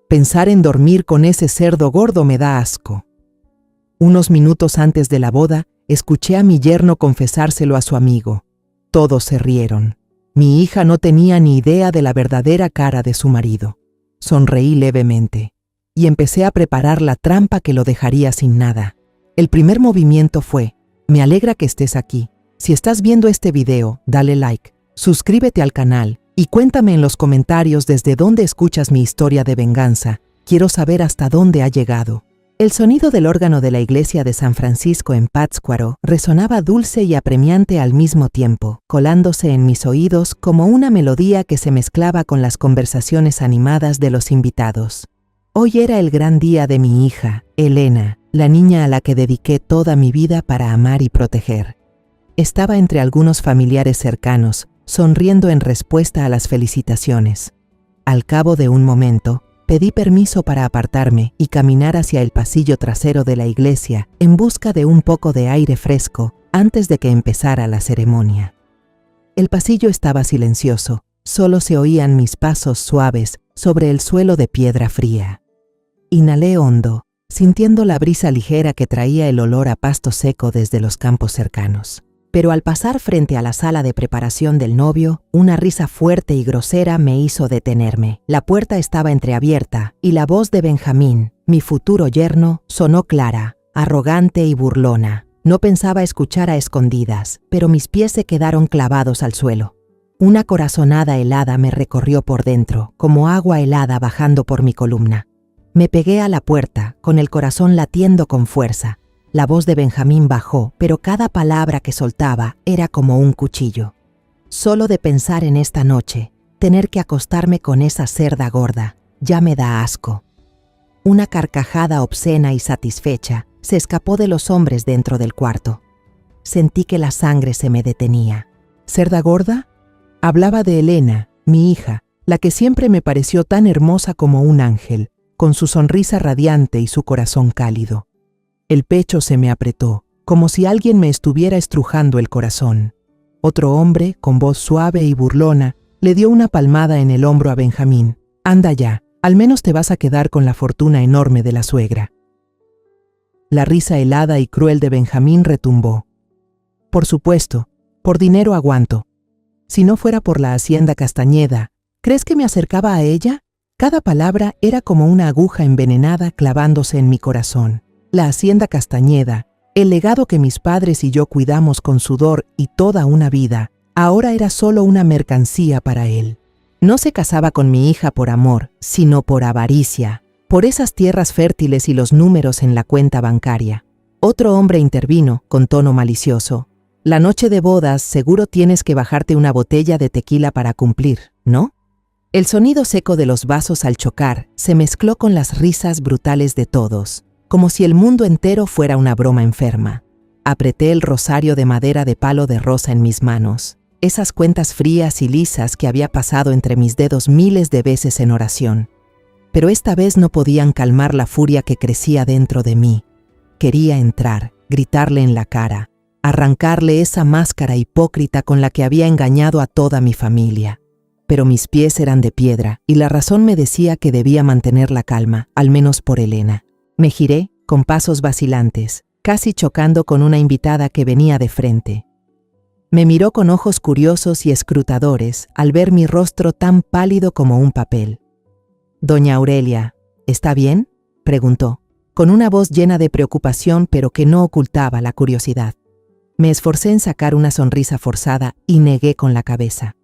Pensar en dormir con ese cerdo gordo me da asco. Unos minutos antes de la boda, escuché a mi yerno confesárselo a su amigo. Todos se rieron. Mi hija no tenía ni idea de la verdadera cara de su marido. Sonreí levemente y empecé a preparar la trampa que lo dejaría sin nada. El primer movimiento fue: me alegra que estés aquí. Si estás viendo este video, dale like, suscríbete al canal y cuéntame en los comentarios desde dónde escuchas mi historia de venganza. Quiero saber hasta dónde ha llegado. El sonido del órgano de la iglesia de San Francisco en Pátzcuaro resonaba dulce y apremiante al mismo tiempo, colándose en mis oídos como una melodía que se mezclaba con las conversaciones animadas de los invitados. Hoy era el gran día de mi hija, Elena, la niña a la que dediqué toda mi vida para amar y proteger. Estaba entre algunos familiares cercanos, sonriendo en respuesta a las felicitaciones. Al cabo de un momento, pedí permiso para apartarme y caminar hacia el pasillo trasero de la iglesia en busca de un poco de aire fresco antes de que empezara la ceremonia. El pasillo estaba silencioso, solo se oían mis pasos suaves sobre el suelo de piedra fría. Inhalé hondo, sintiendo la brisa ligera que traía el olor a pasto seco desde los campos cercanos. Pero al pasar frente a la sala de preparación del novio, una risa fuerte y grosera me hizo detenerme. La puerta estaba entreabierta y la voz de Benjamín, mi futuro yerno, sonó clara, arrogante y burlona. No pensaba escuchar a escondidas, pero mis pies se quedaron clavados al suelo. Una corazonada helada me recorrió por dentro, como agua helada bajando por mi columna. Me pegué a la puerta, con el corazón latiendo con fuerza. La voz de Benjamín bajó, pero cada palabra que soltaba era como un cuchillo. Solo de pensar en esta noche, tener que acostarme con esa cerda gorda, ya me da asco. Una carcajada obscena y satisfecha se escapó de los hombres dentro del cuarto. Sentí que la sangre se me detenía. ¿Cerda gorda? Hablaba de Elena, mi hija, la que siempre me pareció tan hermosa como un ángel, con su sonrisa radiante y su corazón cálido. El pecho se me apretó, como si alguien me estuviera estrujando el corazón. Otro hombre, con voz suave y burlona, le dio una palmada en el hombro a Benjamín. «Anda ya, al menos te vas a quedar con la fortuna enorme de la suegra». La risa helada y cruel de Benjamín retumbó. «Por supuesto, por dinero aguanto. Si no fuera por la hacienda Castañeda, ¿crees que me acercaba a ella?» Cada palabra era como una aguja envenenada clavándose en mi corazón. La hacienda Castañeda, el legado que mis padres y yo cuidamos con sudor y toda una vida, ahora era solo una mercancía para él. No se casaba con mi hija por amor, sino por avaricia, por esas tierras fértiles y los números en la cuenta bancaria. Otro hombre intervino, con tono malicioso. «La noche de bodas seguro tienes que bajarte una botella de tequila para cumplir, ¿no?» El sonido seco de los vasos al chocar se mezcló con las risas brutales de todos, como si el mundo entero fuera una broma enferma. Apreté el rosario de madera de palo de rosa en mis manos, esas cuentas frías y lisas que había pasado entre mis dedos miles de veces en oración. Pero esta vez no podían calmar la furia que crecía dentro de mí. Quería entrar, gritarle en la cara, arrancarle esa máscara hipócrita con la que había engañado a toda mi familia. Pero mis pies eran de piedra y la razón me decía que debía mantener la calma, al menos por Elena. Me giré, con pasos vacilantes, casi chocando con una invitada que venía de frente. Me miró con ojos curiosos y escrutadores al ver mi rostro tan pálido como un papel. «Doña Aurelia, ¿está bien?», preguntó, con una voz llena de preocupación pero que no ocultaba la curiosidad. Me esforcé en sacar una sonrisa forzada y negué con la cabeza.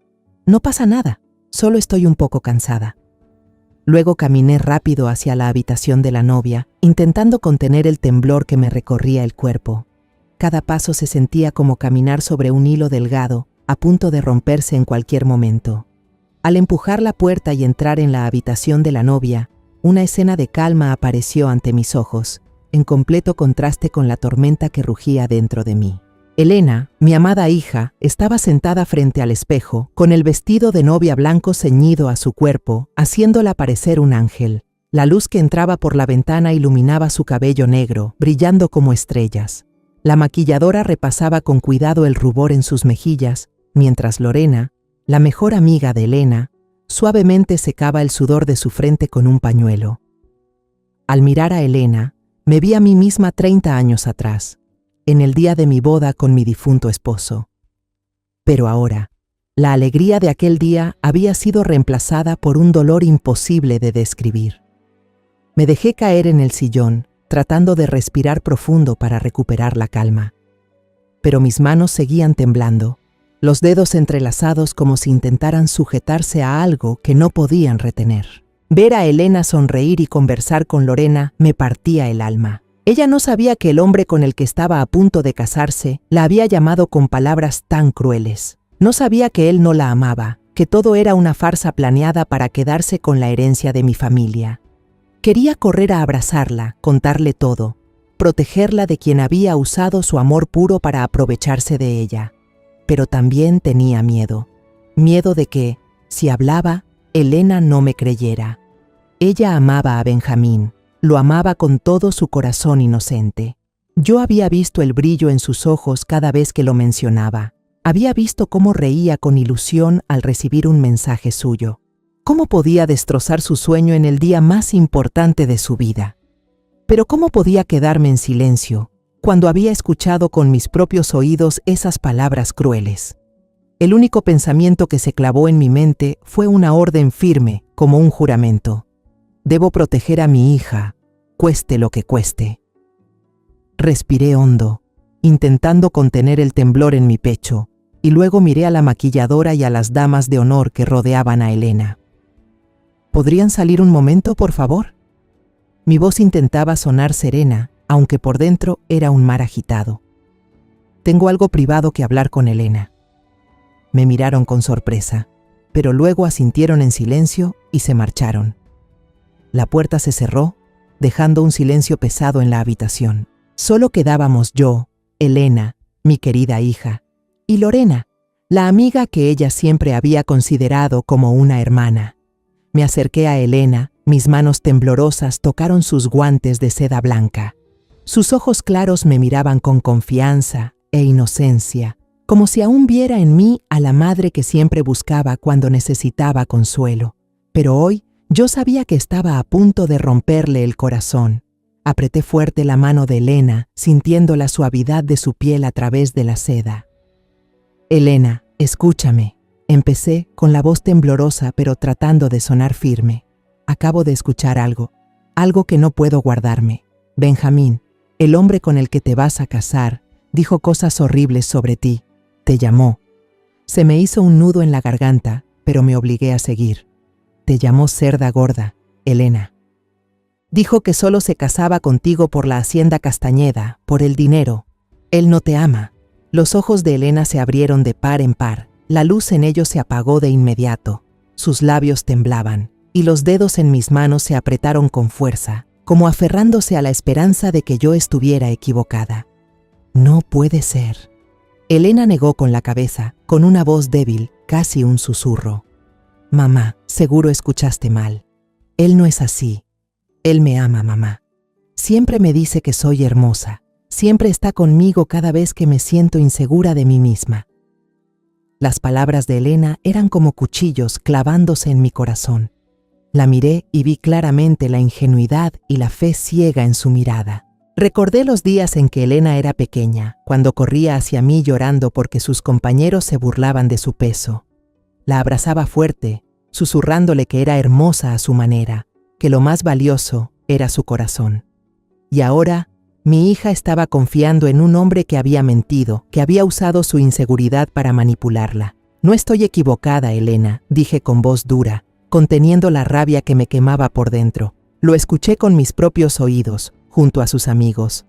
«No pasa nada, solo estoy un poco cansada». Luego caminé rápido hacia la habitación de la novia, intentando contener el temblor que me recorría el cuerpo. Cada paso se sentía como caminar sobre un hilo delgado, a punto de romperse en cualquier momento. Al empujar la puerta y entrar en la habitación de la novia, una escena de calma apareció ante mis ojos, en completo contraste con la tormenta que rugía dentro de mí. Elena, mi amada hija, estaba sentada frente al espejo, con el vestido de novia blanco ceñido a su cuerpo, haciéndola parecer un ángel. La luz que entraba por la ventana iluminaba su cabello negro, brillando como estrellas. La maquilladora repasaba con cuidado el rubor en sus mejillas, mientras Lorena, la mejor amiga de Elena, Suavemente secaba el sudor de su frente con un pañuelo. Al mirar a Elena, me vi a mí misma 30 años atrás, en el día de mi boda con mi difunto esposo. Pero ahora, la alegría de aquel día había sido reemplazada por un dolor imposible de describir. Me dejé caer en el sillón, tratando de respirar profundo para recuperar la calma. Pero mis manos seguían temblando, los dedos entrelazados como si intentaran sujetarse a algo que no podían retener. Ver a Elena sonreír y conversar con Lorena me partía el alma. Ella no sabía que el hombre con el que estaba a punto de casarse la había llamado con palabras tan crueles. No sabía que él no la amaba, que todo era una farsa planeada para quedarse con la herencia de mi familia. Quería correr a abrazarla, contarle todo, protegerla de quien había usado su amor puro para aprovecharse de ella. Pero también tenía miedo. Miedo de que, si hablaba, Elena no me creyera. Ella amaba a Benjamín, lo amaba con todo su corazón inocente. Yo había visto el brillo en sus ojos cada vez que lo mencionaba. Había visto cómo reía con ilusión al recibir un mensaje suyo. ¿Cómo podía destrozar su sueño en el día más importante de su vida? Pero ¿cómo podía quedarme en silencio cuando había escuchado con mis propios oídos esas palabras crueles? El único pensamiento que se clavó en mi mente fue una orden firme, como un juramento. Debo proteger a mi hija, cueste lo que cueste. Respiré hondo, intentando contener el temblor en mi pecho, y luego miré a la maquilladora y a las damas de honor que rodeaban a Elena. ¿Podrían salir un momento, por favor? Mi voz intentaba sonar serena, aunque por dentro era un mar agitado. Tengo algo privado que hablar con Elena. Me miraron con sorpresa, pero luego asintieron en silencio y se marcharon. La puerta se cerró, dejando un silencio pesado en la habitación. Solo quedábamos yo, Elena, mi querida hija, y Lorena, la amiga que ella siempre había considerado como una hermana. Me acerqué a Elena, mis manos temblorosas tocaron sus guantes de seda blanca. Sus ojos claros me miraban con confianza e inocencia, como si aún viera en mí a la madre que siempre buscaba cuando necesitaba consuelo. Pero hoy yo sabía que estaba a punto de romperle el corazón. Apreté fuerte la mano de Elena, sintiendo la suavidad de su piel a través de la seda. Elena, escúchame. Empecé con la voz temblorosa pero tratando de sonar firme. Acabo de escuchar algo que no puedo guardarme. Benjamín, el hombre con el que te vas a casar, dijo cosas horribles sobre ti. Te llamó. Se me hizo un nudo en la garganta, pero me obligué a seguir. Te llamó cerda gorda, Elena. Dijo que solo se casaba contigo por la hacienda Castañeda, por el dinero. Él no te ama. Los ojos de Elena se abrieron de par en par. La luz en ellos se apagó de inmediato. Sus labios temblaban, y los dedos en mis manos se apretaron con fuerza, como aferrándose a la esperanza de que yo estuviera equivocada. No puede ser. Elena negó con la cabeza, con una voz débil, casi un susurro. Mamá, seguro escuchaste mal. Él no es así. Él me ama, mamá. Siempre me dice que soy hermosa. Siempre está conmigo cada vez que me siento insegura de mí misma. Las palabras de Elena eran como cuchillos clavándose en mi corazón. La miré y vi claramente la ingenuidad y la fe ciega en su mirada. Recordé los días en que Elena era pequeña, cuando corría hacia mí llorando porque sus compañeros se burlaban de su peso. La abrazaba fuerte, susurrándole que era hermosa a su manera, que lo más valioso era su corazón. Y ahora, mi hija estaba confiando en un hombre que había mentido, que había usado su inseguridad para manipularla. No estoy equivocada, Elena, dije con voz dura, conteniendo la rabia que me quemaba por dentro. Lo escuché con mis propios oídos, junto a sus amigos.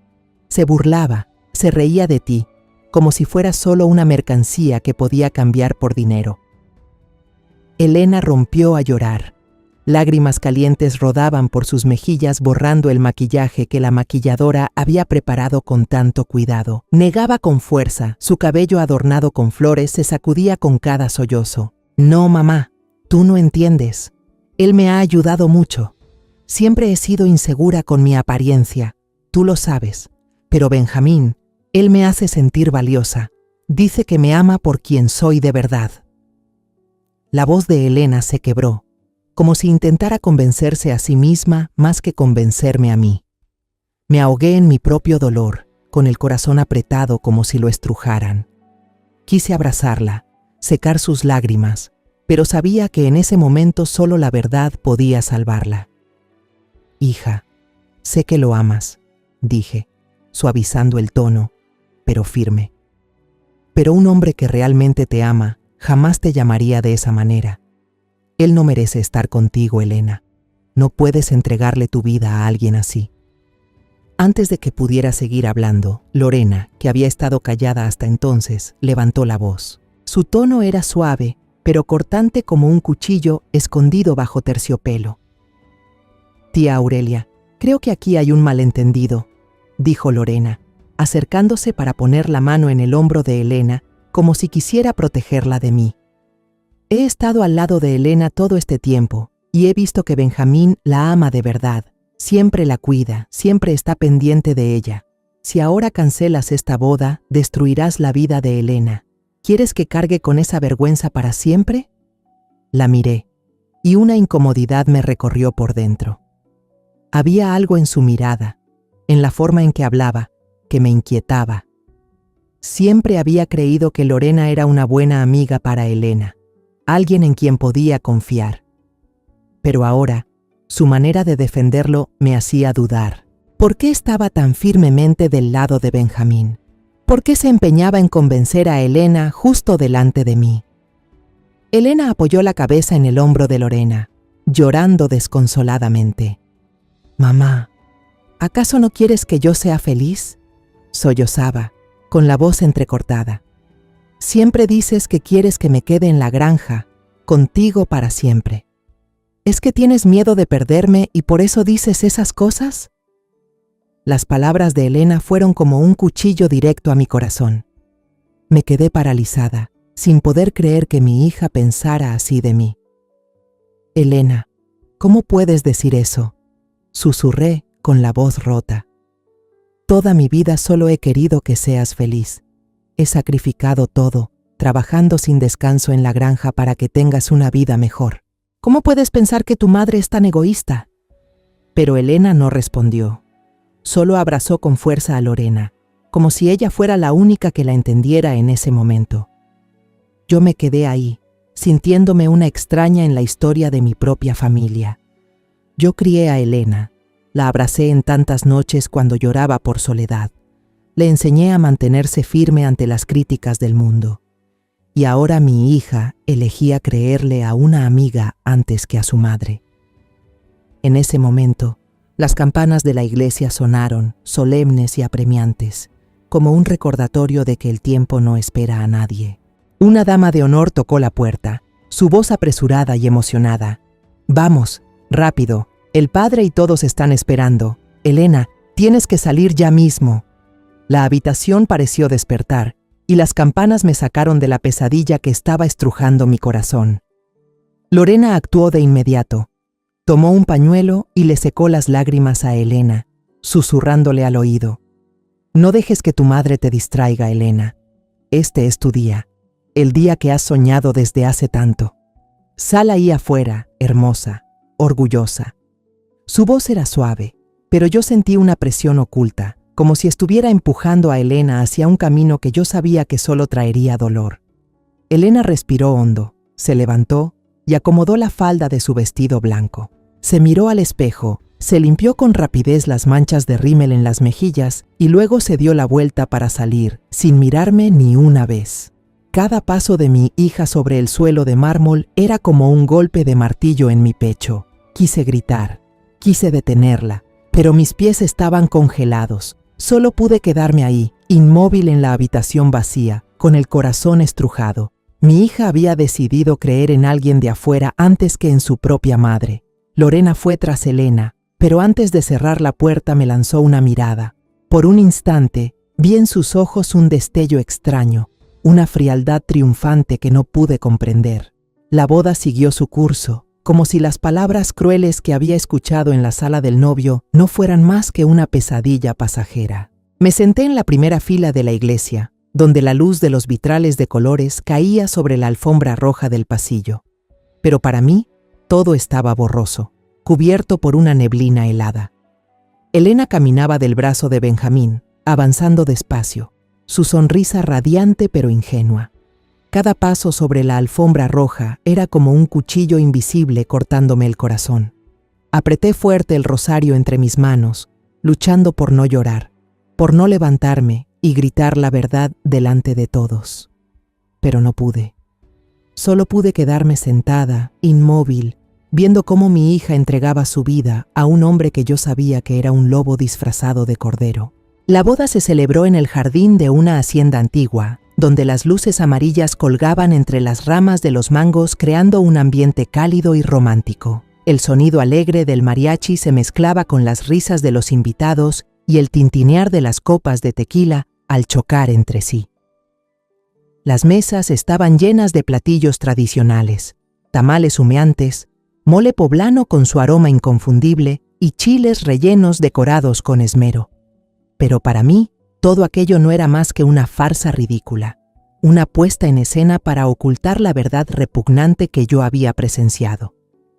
Se burlaba, se reía de ti, como si fuera solo una mercancía que podía cambiar por dinero. Elena rompió a llorar. Lágrimas calientes rodaban por sus mejillas borrando el maquillaje que la maquilladora había preparado con tanto cuidado. Negaba con fuerza, su cabello adornado con flores se sacudía con cada sollozo. No, mamá, tú no entiendes. Él me ha ayudado mucho. Siempre he sido insegura con mi apariencia, tú lo sabes. Pero Benjamín, él me hace sentir valiosa. Dice que me ama por quien soy de verdad. La voz de Elena se quebró, como si intentara convencerse a sí misma más que convencerme a mí. Me ahogué en mi propio dolor, con el corazón apretado como si lo estrujaran. Quise abrazarla, secar sus lágrimas, pero sabía que en ese momento solo la verdad podía salvarla. Hija, sé que lo amas, dije, suavizando el tono, pero firme. Pero un hombre que realmente te ama jamás te llamaría de esa manera. Él no merece estar contigo, Elena. No puedes entregarle tu vida a alguien así. Antes de que pudiera seguir hablando, Lorena, que había estado callada hasta entonces, levantó la voz. Su tono era suave, pero cortante como un cuchillo escondido bajo terciopelo. Tía Aurelia, creo que aquí hay un malentendido, dijo Lorena, acercándose para poner la mano en el hombro de Elena, como si quisiera protegerla de mí. He estado al lado de Elena todo este tiempo, y he visto que Benjamín la ama de verdad. Siempre la cuida, siempre está pendiente de ella. Si ahora cancelas esta boda, destruirás la vida de Elena. ¿Quieres que cargue con esa vergüenza para siempre? La miré, y una incomodidad me recorrió por dentro. Había algo en su mirada, en la forma en que hablaba, que me inquietaba. Siempre había creído que Lorena era una buena amiga para Elena, alguien en quien podía confiar. Pero ahora, su manera de defenderlo me hacía dudar. ¿Por qué estaba tan firmemente del lado de Benjamín? ¿Por qué se empeñaba en convencer a Elena justo delante de mí? Elena apoyó la cabeza en el hombro de Lorena, llorando desconsoladamente. «Mamá, ¿acaso no quieres que yo sea feliz?», sollozaba, con la voz entrecortada. «Siempre dices que quieres que me quede en la granja, contigo para siempre. ¿Es que tienes miedo de perderme y por eso dices esas cosas?». Las palabras de Elena fueron como un cuchillo directo a mi corazón. Me quedé paralizada, sin poder creer que mi hija pensara así de mí. «Elena, ¿cómo puedes decir eso?», susurré con la voz rota. «Toda mi vida solo he querido que seas feliz. He sacrificado todo, trabajando sin descanso en la granja para que tengas una vida mejor. ¿Cómo puedes pensar que tu madre es tan egoísta?». Pero Elena no respondió. Solo abrazó con fuerza a Lorena, como si ella fuera la única que la entendiera en ese momento. Yo me quedé ahí, sintiéndome una extraña en la historia de mi propia familia. Yo crié a Elena, la abracé en tantas noches cuando lloraba por soledad. Le enseñé a mantenerse firme ante las críticas del mundo. Y ahora mi hija elegía creerle a una amiga antes que a su madre. En ese momento, las campanas de la iglesia sonaron, solemnes y apremiantes, como un recordatorio de que el tiempo no espera a nadie. Una dama de honor tocó la puerta, su voz apresurada y emocionada. «Vamos, rápido, el padre y todos están esperando. Elena, tienes que salir ya mismo». La habitación pareció despertar, y las campanas me sacaron de la pesadilla que estaba estrujando mi corazón. Lorena actuó de inmediato. Tomó un pañuelo y le secó las lágrimas a Elena, susurrándole al oído. «No dejes que tu madre te distraiga, Elena. Este es tu día, el día que has soñado desde hace tanto. Sal ahí afuera, hermosa, orgullosa». Su voz era suave, pero yo sentí una presión oculta, como si estuviera empujando a Elena hacia un camino que yo sabía que solo traería dolor. Elena respiró hondo, se levantó y acomodó la falda de su vestido blanco. Se miró al espejo, se limpió con rapidez las manchas de rímel en las mejillas y luego se dio la vuelta para salir, sin mirarme ni una vez. Cada paso de mi hija sobre el suelo de mármol era como un golpe de martillo en mi pecho. Quise gritar, quise detenerla, pero mis pies estaban congelados. Solo pude quedarme ahí, inmóvil en la habitación vacía, con el corazón estrujado. Mi hija había decidido creer en alguien de afuera antes que en su propia madre. Lorena fue tras Elena, pero antes de cerrar la puerta me lanzó una mirada. Por un instante, vi en sus ojos un destello extraño, una frialdad triunfante que no pude comprender. La boda siguió su curso, como si las palabras crueles que había escuchado en la sala del novio no fueran más que una pesadilla pasajera. Me senté en la primera fila de la iglesia, donde la luz de los vitrales de colores caía sobre la alfombra roja del pasillo. Pero para mí, todo estaba borroso, cubierto por una neblina helada. Elena caminaba del brazo de Benjamín, avanzando despacio, su sonrisa radiante pero ingenua. Cada paso sobre la alfombra roja era como un cuchillo invisible cortándome el corazón. Apreté fuerte el rosario entre mis manos, luchando por no llorar, por no levantarme y gritar la verdad delante de todos. Pero no pude. Solo pude quedarme sentada, inmóvil, viendo cómo mi hija entregaba su vida a un hombre que yo sabía que era un lobo disfrazado de cordero. La boda se celebró en el jardín de una hacienda antigua, donde las luces amarillas colgaban entre las ramas de los mangos creando un ambiente cálido y romántico. El sonido alegre del mariachi se mezclaba con las risas de los invitados y el tintinear de las copas de tequila al chocar entre sí. Las mesas estaban llenas de platillos tradicionales, tamales humeantes, mole poblano con su aroma inconfundible y chiles rellenos decorados con esmero. Pero para mí, todo aquello no era más que una farsa ridícula, una puesta en escena para ocultar la verdad repugnante que yo había presenciado.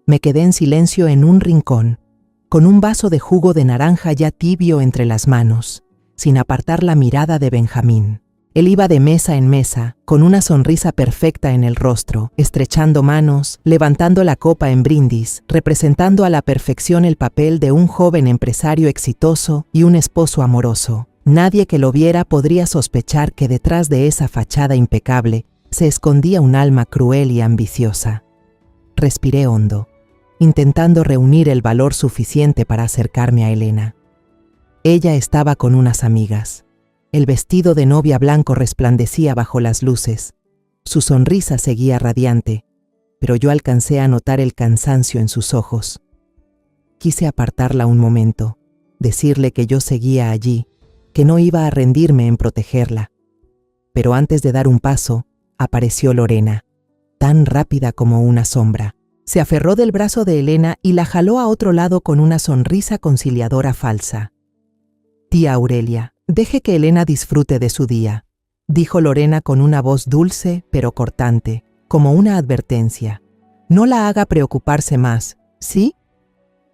Me quedé en silencio en un rincón, con un vaso de jugo de naranja ya tibio entre las manos, sin apartar la mirada de Benjamín. Él iba de mesa en mesa, con una sonrisa perfecta en el rostro, estrechando manos, levantando la copa en brindis, representando a la perfección el papel de un joven empresario exitoso y un esposo amoroso. Nadie que lo viera podría sospechar que detrás de esa fachada impecable se escondía un alma cruel y ambiciosa. Respiré hondo, intentando reunir el valor suficiente para acercarme a Elena. Ella estaba con unas amigas. El vestido de novia blanco resplandecía bajo las luces. Su sonrisa seguía radiante, pero yo alcancé a notar el cansancio en sus ojos. Quise apartarla un momento, decirle que yo seguía allí, que no iba a rendirme en protegerla. Pero antes de dar un paso, apareció Lorena, tan rápida como una sombra. Se aferró del brazo de Elena y la jaló a otro lado con una sonrisa conciliadora falsa. «Tía Aurelia, deje que Elena disfrute de su día», dijo Lorena con una voz dulce pero cortante, como una advertencia. «No la haga preocuparse más, ¿sí?»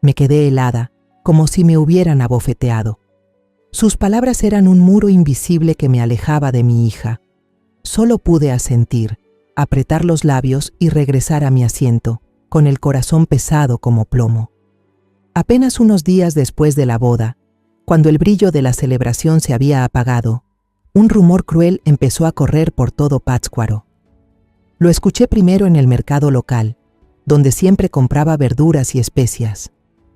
Me quedé helada, como si me hubieran abofeteado. Sus palabras eran un muro invisible que me alejaba de mi hija. Solo pude asentir, apretar los labios y regresar a mi asiento, con el corazón pesado como plomo. Apenas unos días después de la boda, cuando el brillo de la celebración se había apagado, un rumor cruel empezó a correr por todo Pátzcuaro. Lo escuché primero en el mercado local, donde siempre compraba verduras y especias.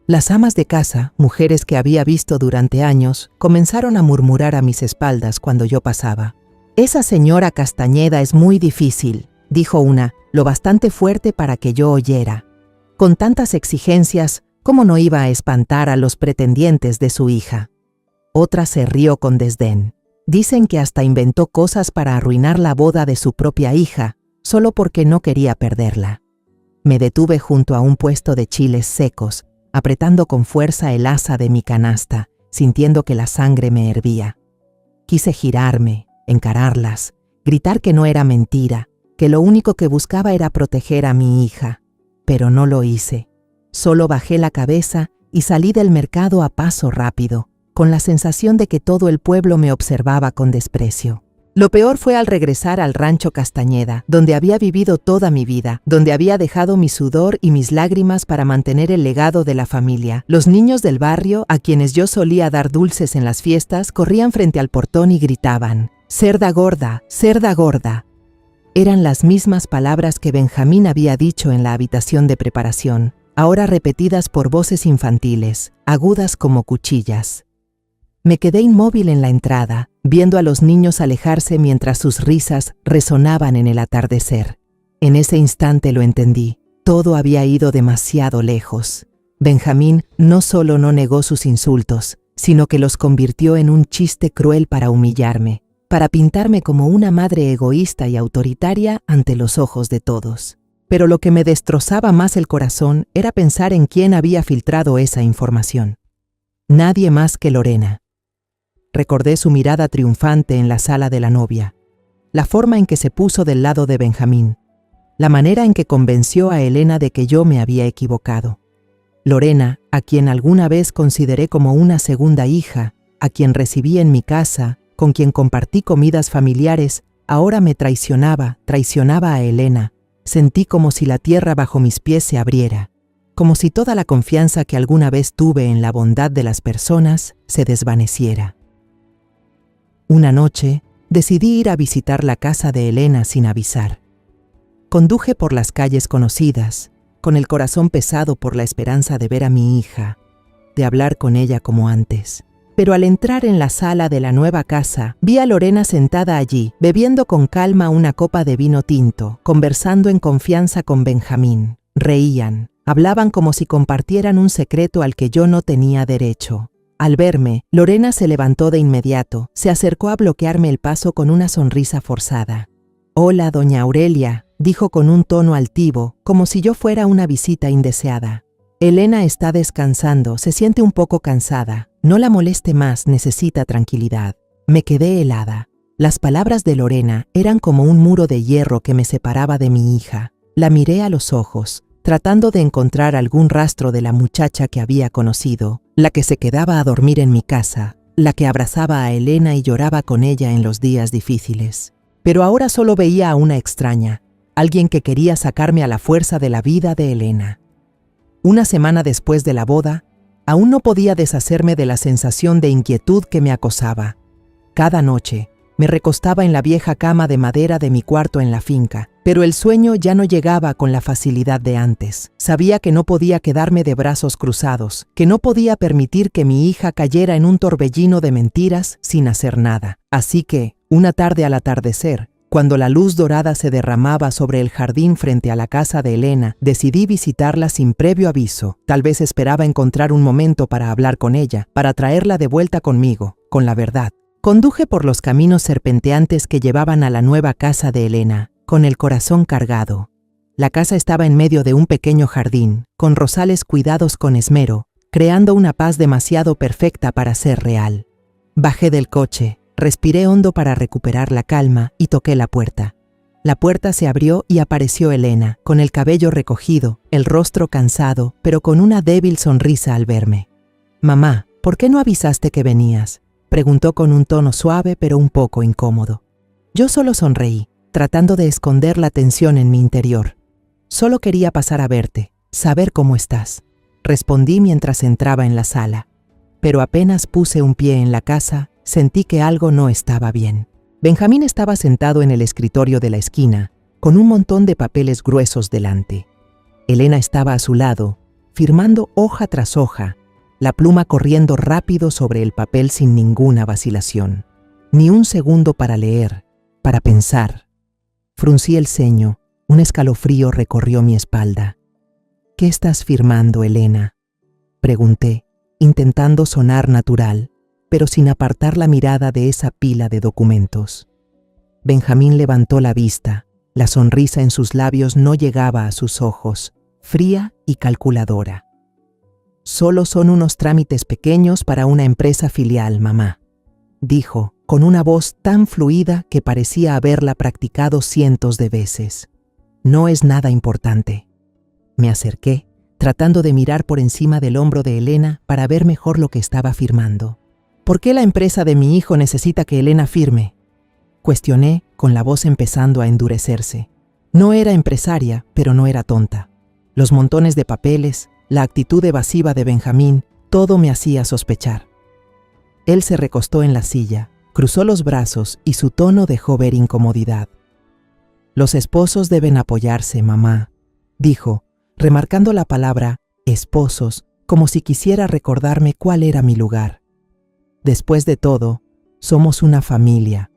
Las amas de casa, mujeres que había visto durante años, comenzaron a murmurar a mis espaldas cuando yo pasaba. «Esa señora Castañeda es muy difícil», dijo una, lo bastante fuerte para que yo oyera. Con tantas exigencias, ¿cómo no iba a espantar a los pretendientes de su hija? Otra se rió con desdén. Dicen que hasta inventó cosas para arruinar la boda de su propia hija, solo porque no quería perderla. Me detuve junto a un puesto de chiles secos, apretando con fuerza el asa de mi canasta, sintiendo que la sangre me hervía. Quise girarme, encararlas, gritar que no era mentira, que lo único que buscaba era proteger a mi hija, pero no lo hice. Solo bajé la cabeza y salí del mercado a paso rápido, con la sensación de que todo el pueblo me observaba con desprecio. Lo peor fue al regresar al rancho Castañeda, donde había vivido toda mi vida, donde había dejado mi sudor y mis lágrimas para mantener el legado de la familia. Los niños del barrio, a quienes yo solía dar dulces en las fiestas, corrían frente al portón y gritaban: «¡Cerda gorda! ¡Cerda gorda!». Eran las mismas palabras que Benjamín había dicho en la habitación de preparación, ahora repetidas por voces infantiles, agudas como cuchillas. Me quedé inmóvil en la entrada, viendo a los niños alejarse mientras sus risas resonaban en el atardecer. En ese instante lo entendí. Todo había ido demasiado lejos. Benjamín no solo no negó sus insultos, sino que los convirtió en un chiste cruel para humillarme, para pintarme como una madre egoísta y autoritaria ante los ojos de todos. Pero lo que me destrozaba más el corazón era pensar en quién había filtrado esa información. Nadie más que Lorena. Recordé su mirada triunfante en la sala de la novia, la forma en que se puso del lado de Benjamín, la manera en que convenció a Elena de que yo me había equivocado. Lorena, a quien alguna vez consideré como una segunda hija, a quien recibí en mi casa, con quien compartí comidas familiares, ahora me traicionaba a Elena. Sentí como si la tierra bajo mis pies se abriera, como si toda la confianza que alguna vez tuve en la bondad de las personas se desvaneciera. Una noche, decidí ir a visitar la casa de Elena sin avisar. Conduje por las calles conocidas, con el corazón pesado por la esperanza de ver a mi hija, de hablar con ella como antes. Pero al entrar en la sala de la nueva casa, vi a Lorena sentada allí, bebiendo con calma una copa de vino tinto, conversando en confianza con Benjamín. Reían, hablaban como si compartieran un secreto al que yo no tenía derecho. Al verme, Lorena se levantó de inmediato, se acercó a bloquearme el paso con una sonrisa forzada. «Hola, doña Aurelia», dijo con un tono altivo, como si yo fuera una visita indeseada. «Elena está descansando, se siente un poco cansada. No la moleste más, necesita tranquilidad». Me quedé helada. Las palabras de Lorena eran como un muro de hierro que me separaba de mi hija. La miré a los ojos, tratando de encontrar algún rastro de la muchacha que había conocido, la que se quedaba a dormir en mi casa, la que abrazaba a Elena y lloraba con ella en los días difíciles. Pero ahora solo veía a una extraña, alguien que quería sacarme a la fuerza de la vida de Elena. Una semana después de la boda, aún no podía deshacerme de la sensación de inquietud que me acosaba. Cada noche, me recostaba en la vieja cama de madera de mi cuarto en la finca, pero el sueño ya no llegaba con la facilidad de antes. Sabía que no podía quedarme de brazos cruzados, que no podía permitir que mi hija cayera en un torbellino de mentiras sin hacer nada. Así que, una tarde al atardecer, cuando la luz dorada se derramaba sobre el jardín frente a la casa de Elena, decidí visitarla sin previo aviso. Tal vez esperaba encontrar un momento para hablar con ella, para traerla de vuelta conmigo, con la verdad. Conduje por los caminos serpenteantes que llevaban a la nueva casa de Elena, con el corazón cargado. La casa estaba en medio de un pequeño jardín, con rosales cuidados con esmero, creando una paz demasiado perfecta para ser real. Bajé del coche, respiré hondo para recuperar la calma y toqué la puerta. La puerta se abrió y apareció Elena, con el cabello recogido, el rostro cansado, pero con una débil sonrisa al verme. «Mamá, ¿por qué no avisaste que venías?», preguntó con un tono suave pero un poco incómodo. Yo solo sonreí, tratando de esconder la tensión en mi interior. «Solo quería pasar a verte, saber cómo estás», respondí mientras entraba en la sala. Pero apenas puse un pie en la casa, sentí que algo no estaba bien. Benjamín estaba sentado en el escritorio de la esquina, con un montón de papeles gruesos delante. Elena estaba a su lado, firmando hoja tras hoja, la pluma corriendo rápido sobre el papel sin ninguna vacilación. Ni un segundo para leer, para pensar. Fruncí el ceño, un escalofrío recorrió mi espalda. «¿Qué estás firmando, Elena?», pregunté, intentando sonar natural, pero sin apartar la mirada de esa pila de documentos. Benjamín levantó la vista, la sonrisa en sus labios no llegaba a sus ojos, fría y calculadora. «Solo son unos trámites pequeños para una empresa filial, mamá», dijo, con una voz tan fluida que parecía haberla practicado cientos de veces. «No es nada importante». Me acerqué, tratando de mirar por encima del hombro de Elena para ver mejor lo que estaba firmando. «¿Por qué la empresa de mi hijo necesita que Elena firme?», cuestioné, con la voz empezando a endurecerse. No era empresaria, pero no era tonta. Los montones de papeles, la actitud evasiva de Benjamín, todo me hacía sospechar. Él se recostó en la silla, cruzó los brazos y su tono dejó ver incomodidad. «Los esposos deben apoyarse, mamá», dijo, remarcando la palabra «esposos» como si quisiera recordarme cuál era mi lugar. «Después de todo, somos una familia».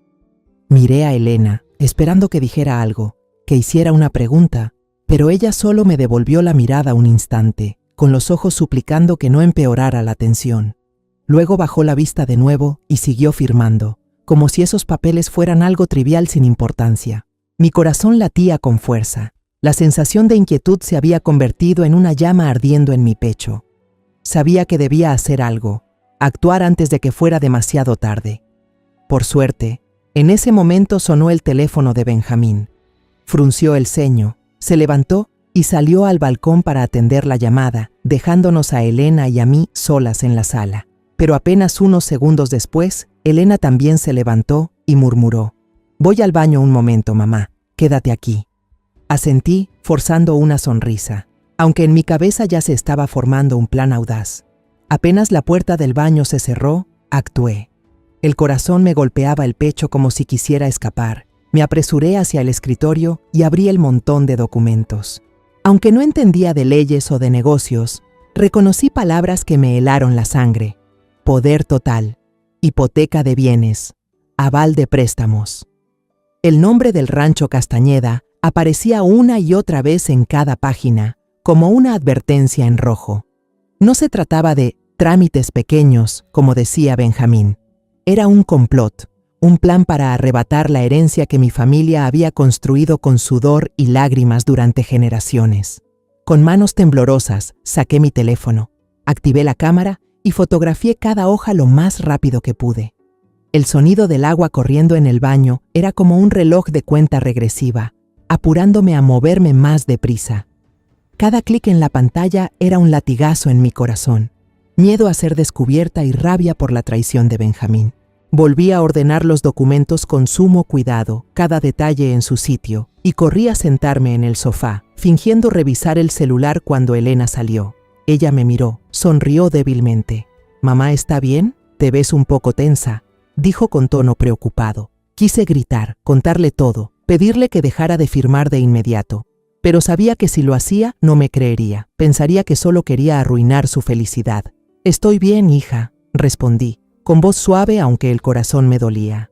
Miré a Elena, esperando que dijera algo, que hiciera una pregunta, pero ella solo me devolvió la mirada un instante, con los ojos suplicando que no empeorara la tensión. Luego bajó la vista de nuevo y siguió firmando, como si esos papeles fueran algo trivial sin importancia. Mi corazón latía con fuerza. La sensación de inquietud se había convertido en una llama ardiendo en mi pecho. Sabía que debía hacer algo, actuar antes de que fuera demasiado tarde. Por suerte, en ese momento sonó el teléfono de Benjamín. Frunció el ceño, Se levantó y salió al balcón para atender la llamada, dejándonos a Elena y a mí solas en la sala. Pero apenas unos segundos después, Elena también se levantó y murmuró: «Voy al baño un momento, mamá. Quédate aquí». Asentí, forzando una sonrisa, aunque en mi cabeza ya se estaba formando un plan audaz. Apenas la puerta del baño se cerró, actué. El corazón me golpeaba el pecho como si quisiera escapar. Me apresuré hacia el escritorio y abrí el montón de documentos. Aunque no entendía de leyes o de negocios, reconocí palabras que me helaron la sangre: poder total, hipoteca de bienes, aval de préstamos. El nombre del rancho Castañeda aparecía una y otra vez en cada página, como una advertencia en rojo. No se trataba de trámites pequeños, como decía Benjamín. Era un complot, un plan para arrebatar la herencia que mi familia había construido con sudor y lágrimas durante generaciones. Con manos temblorosas, saqué mi teléfono, activé la cámara y fotografié cada hoja lo más rápido que pude. El sonido del agua corriendo en el baño era como un reloj de cuenta regresiva, apurándome a moverme más deprisa. Cada clic en la pantalla era un latigazo en mi corazón, miedo a ser descubierta y rabia por la traición de Benjamín. Volví a ordenar los documentos con sumo cuidado, cada detalle en su sitio, y corrí a sentarme en el sofá, fingiendo revisar el celular cuando Elena salió. Ella me miró, sonrió débilmente. «Mamá, ¿está bien? Te ves un poco tensa», dijo con tono preocupado. Quise gritar, contarle todo, pedirle que dejara de firmar de inmediato. Pero sabía que si lo hacía, no me creería. Pensaría que solo quería arruinar su felicidad. «Estoy bien, hija», respondí, con voz suave aunque el corazón me dolía.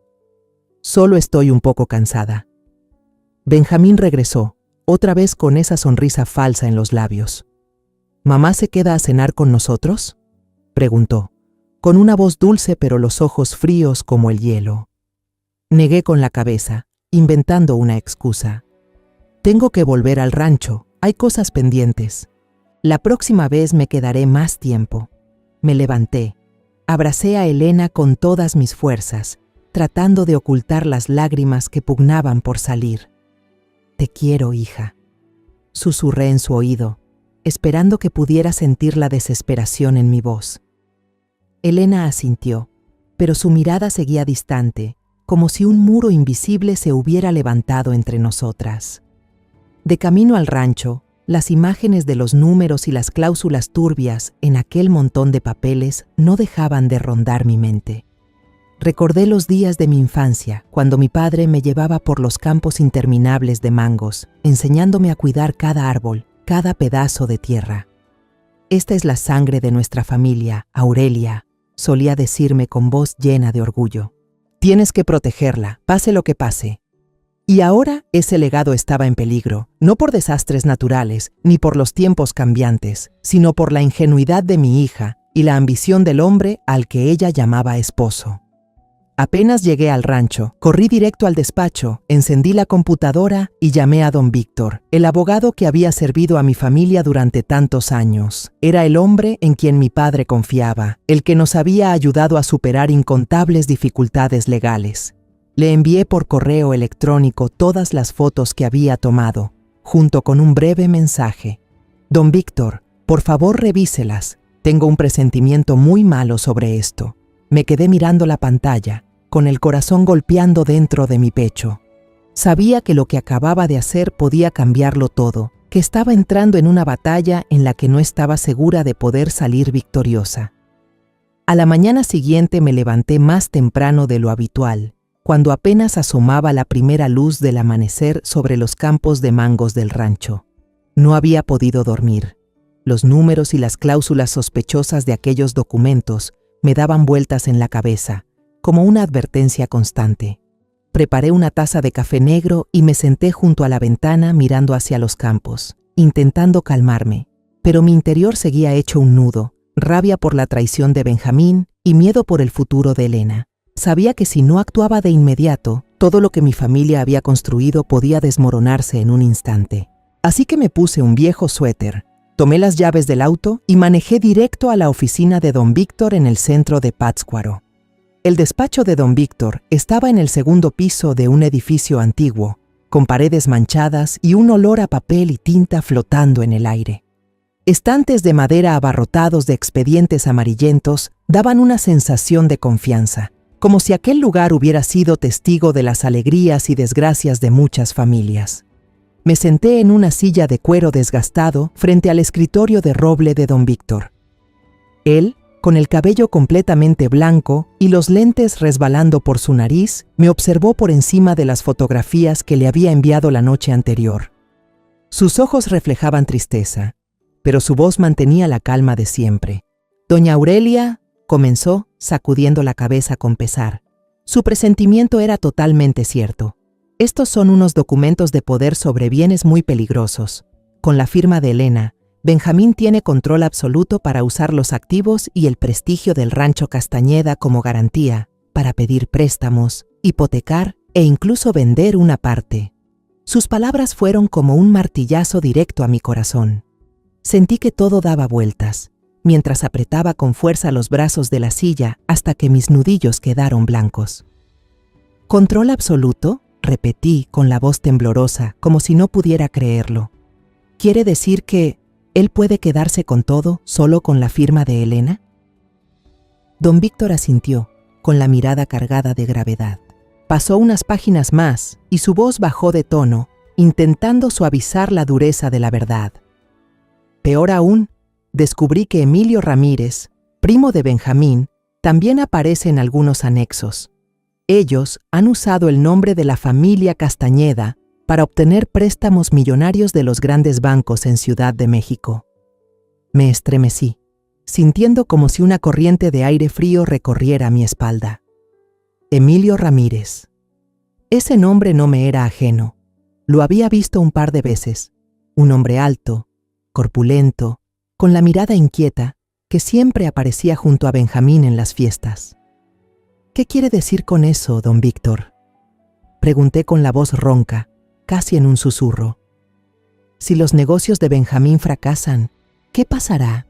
«Solo estoy un poco cansada». Benjamín regresó, otra vez con esa sonrisa falsa en los labios. «¿Mamá se queda a cenar con nosotros?», preguntó, con una voz dulce pero los ojos fríos como el hielo. Negué con la cabeza, inventando una excusa. «Tengo que volver al rancho, hay cosas pendientes. La próxima vez me quedaré más tiempo». Me levanté, abracé a Elena con todas mis fuerzas, tratando de ocultar las lágrimas que pugnaban por salir. «Te quiero, hija», susurré en su oído, esperando que pudiera sentir la desesperación en mi voz. Elena asintió, pero su mirada seguía distante, como si un muro invisible se hubiera levantado entre nosotras. De camino al rancho, las imágenes de los números y las cláusulas turbias en aquel montón de papeles no dejaban de rondar mi mente. Recordé los días de mi infancia, cuando mi padre me llevaba por los campos interminables de mangos, enseñándome a cuidar cada árbol, cada pedazo de tierra. «Esta es la sangre de nuestra familia, Aurelia», solía decirme con voz llena de orgullo. «Tienes que protegerla, pase lo que pase». Y ahora ese legado estaba en peligro, no por desastres naturales, ni por los tiempos cambiantes, sino por la ingenuidad de mi hija y la ambición del hombre al que ella llamaba esposo. Apenas llegué al rancho, corrí directo al despacho, encendí la computadora y llamé a don Víctor, el abogado que había servido a mi familia durante tantos años. Era el hombre en quien mi padre confiaba, el que nos había ayudado a superar incontables dificultades legales. Le envié por correo electrónico todas las fotos que había tomado, junto con un breve mensaje. «Don Víctor, por favor revíselas. Tengo un presentimiento muy malo sobre esto». Me quedé mirando la pantalla, con el corazón golpeando dentro de mi pecho. Sabía que lo que acababa de hacer podía cambiarlo todo, que estaba entrando en una batalla en la que no estaba segura de poder salir victoriosa. A la mañana siguiente me levanté más temprano de lo habitual, cuando apenas asomaba la primera luz del amanecer sobre los campos de mangos del rancho. No había podido dormir. Los números y las cláusulas sospechosas de aquellos documentos me daban vueltas en la cabeza, como una advertencia constante. Preparé una taza de café negro y me senté junto a la ventana mirando hacia los campos, intentando calmarme, pero mi interior seguía hecho un nudo, rabia por la traición de Benjamín y miedo por el futuro de Elena. Sabía que si no actuaba de inmediato, todo lo que mi familia había construido podía desmoronarse en un instante. Así que me puse un viejo suéter, tomé las llaves del auto y manejé directo a la oficina de don Víctor en el centro de Pátzcuaro. El despacho de don Víctor estaba en el segundo piso de un edificio antiguo, con paredes manchadas y un olor a papel y tinta flotando en el aire. Estantes de madera abarrotados de expedientes amarillentos daban una sensación de confianza, como si aquel lugar hubiera sido testigo de las alegrías y desgracias de muchas familias. Me senté en una silla de cuero desgastado frente al escritorio de roble de don Víctor. Él, con el cabello completamente blanco y los lentes resbalando por su nariz, me observó por encima de las fotografías que le había enviado la noche anterior. Sus ojos reflejaban tristeza, pero su voz mantenía la calma de siempre. «Doña Aurelia», comenzó, sacudiendo la cabeza con pesar. Su presentimiento era totalmente cierto. «Estos son unos documentos de poder sobre bienes muy peligrosos. Con la firma de Elena, Benjamín tiene control absoluto para usar los activos y el prestigio del rancho Castañeda como garantía, para pedir préstamos, hipotecar e incluso vender una parte». Sus palabras fueron como un martillazo directo a mi corazón. Sentí que todo daba vueltas, mientras apretaba con fuerza los brazos de la silla hasta que mis nudillos quedaron blancos. «¿Control absoluto?», repetí con la voz temblorosa, como si no pudiera creerlo. «¿Quiere decir que él puede quedarse con todo solo con la firma de Elena?». Don Víctor asintió, con la mirada cargada de gravedad. Pasó unas páginas más y su voz bajó de tono, intentando suavizar la dureza de la verdad. «Peor aún, descubrí que Emilio Ramírez, primo de Benjamín, también aparece en algunos anexos. Ellos han usado el nombre de la familia Castañeda para obtener préstamos millonarios de los grandes bancos en Ciudad de México». Me estremecí, sintiendo como si una corriente de aire frío recorriera mi espalda. Emilio Ramírez. Ese nombre no me era ajeno. Lo había visto un par de veces. Un hombre alto, corpulento, con la mirada inquieta, que siempre aparecía junto a Benjamín en las fiestas. «¿Qué quiere decir con eso, don Víctor?», pregunté con la voz ronca, casi en un susurro. «Si los negocios de Benjamín fracasan, ¿qué pasará?».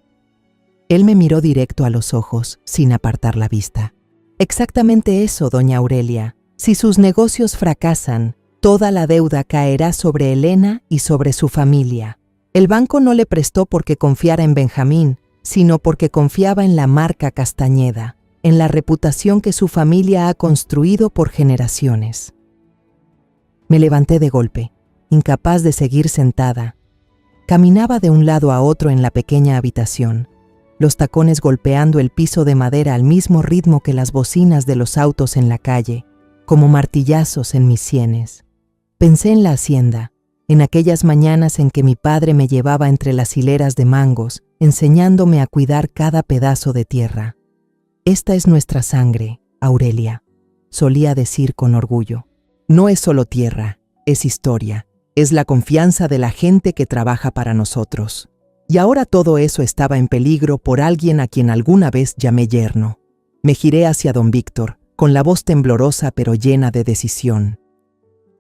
Él me miró directo a los ojos, sin apartar la vista. «Exactamente eso, doña Aurelia. Si sus negocios fracasan, toda la deuda caerá sobre Elena y sobre su familia. El banco no le prestó porque confiara en Benjamín, sino porque confiaba en la marca Castañeda, en la reputación que su familia ha construido por generaciones». Me levanté de golpe, incapaz de seguir sentada. Caminaba de un lado a otro en la pequeña habitación, los tacones golpeando el piso de madera al mismo ritmo que las bocinas de los autos en la calle, como martillazos en mis sienes. Pensé en la hacienda, en aquellas mañanas en que mi padre me llevaba entre las hileras de mangos, enseñándome a cuidar cada pedazo de tierra. «Esta es nuestra sangre, Aurelia», solía decir con orgullo. «No es solo tierra, es historia, es la confianza de la gente que trabaja para nosotros». Y ahora todo eso estaba en peligro por alguien a quien alguna vez llamé yerno. Me giré hacia don Víctor, con la voz temblorosa pero llena de decisión.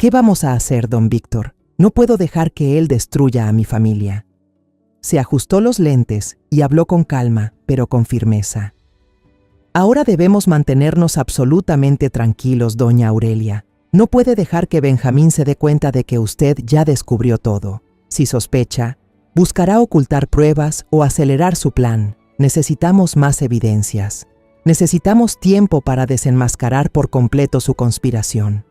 «¿Qué vamos a hacer, don Víctor? No puedo dejar que él destruya a mi familia». Se ajustó los lentes y habló con calma, pero con firmeza. «Ahora debemos mantenernos absolutamente tranquilos, doña Aurelia. No puede dejar que Benjamín se dé cuenta de que usted ya descubrió todo. Si sospecha, buscará ocultar pruebas o acelerar su plan. Necesitamos más evidencias. Necesitamos tiempo para desenmascarar por completo su conspiración».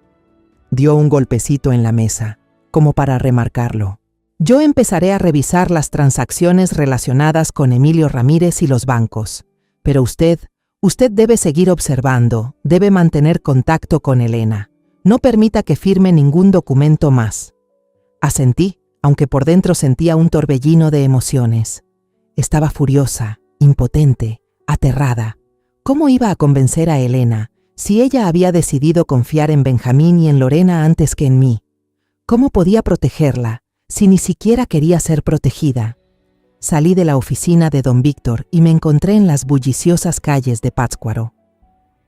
Dio un golpecito en la mesa, como para remarcarlo. «Yo empezaré a revisar las transacciones relacionadas con Emilio Ramírez y los bancos. Pero usted debe seguir observando, debe mantener contacto con Elena. No permita que firme ningún documento más». Asentí, aunque por dentro sentía un torbellino de emociones. Estaba furiosa, impotente, aterrada. ¿Cómo iba a convencer a Elena si ella había decidido confiar en Benjamín y en Lorena antes que en mí? ¿Cómo podía protegerla si ni siquiera quería ser protegida? Salí de la oficina de don Víctor y me encontré en las bulliciosas calles de Pátzcuaro.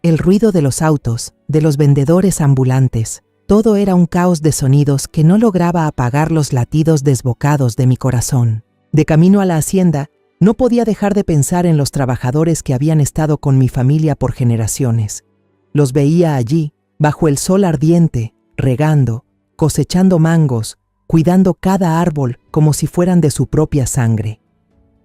El ruido de los autos, de los vendedores ambulantes, todo era un caos de sonidos que no lograba apagar los latidos desbocados de mi corazón. De camino a la hacienda, no podía dejar de pensar en los trabajadores que habían estado con mi familia por generaciones. Los veía allí, bajo el sol ardiente, regando, cosechando mangos, cuidando cada árbol como si fueran de su propia sangre.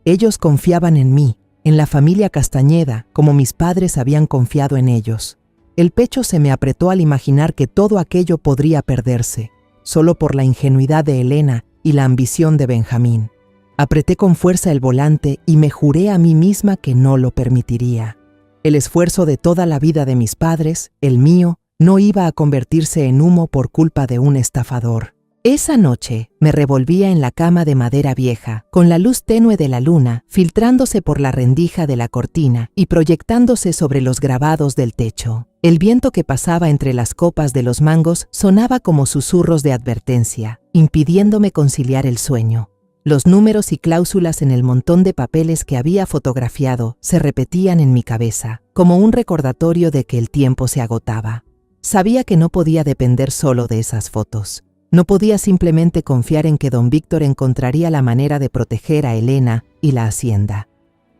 Ellos confiaban en mí, en la familia Castañeda, como mis padres habían confiado en ellos. El pecho se me apretó al imaginar que todo aquello podría perderse, solo por la ingenuidad de Elena y la ambición de Benjamín. Apreté con fuerza el volante y me juré a mí misma que no lo permitiría. El esfuerzo de toda la vida de mis padres, el mío, no iba a convertirse en humo por culpa de un estafador. Esa noche me revolvía en la cama de madera vieja, con la luz tenue de la luna filtrándose por la rendija de la cortina y proyectándose sobre los grabados del techo. El viento que pasaba entre las copas de los mangos sonaba como susurros de advertencia, impidiéndome conciliar el sueño. Los números y cláusulas en el montón de papeles que había fotografiado se repetían en mi cabeza, como un recordatorio de que el tiempo se agotaba. Sabía que no podía depender solo de esas fotos. No podía simplemente confiar en que don Víctor encontraría la manera de proteger a Elena y la hacienda.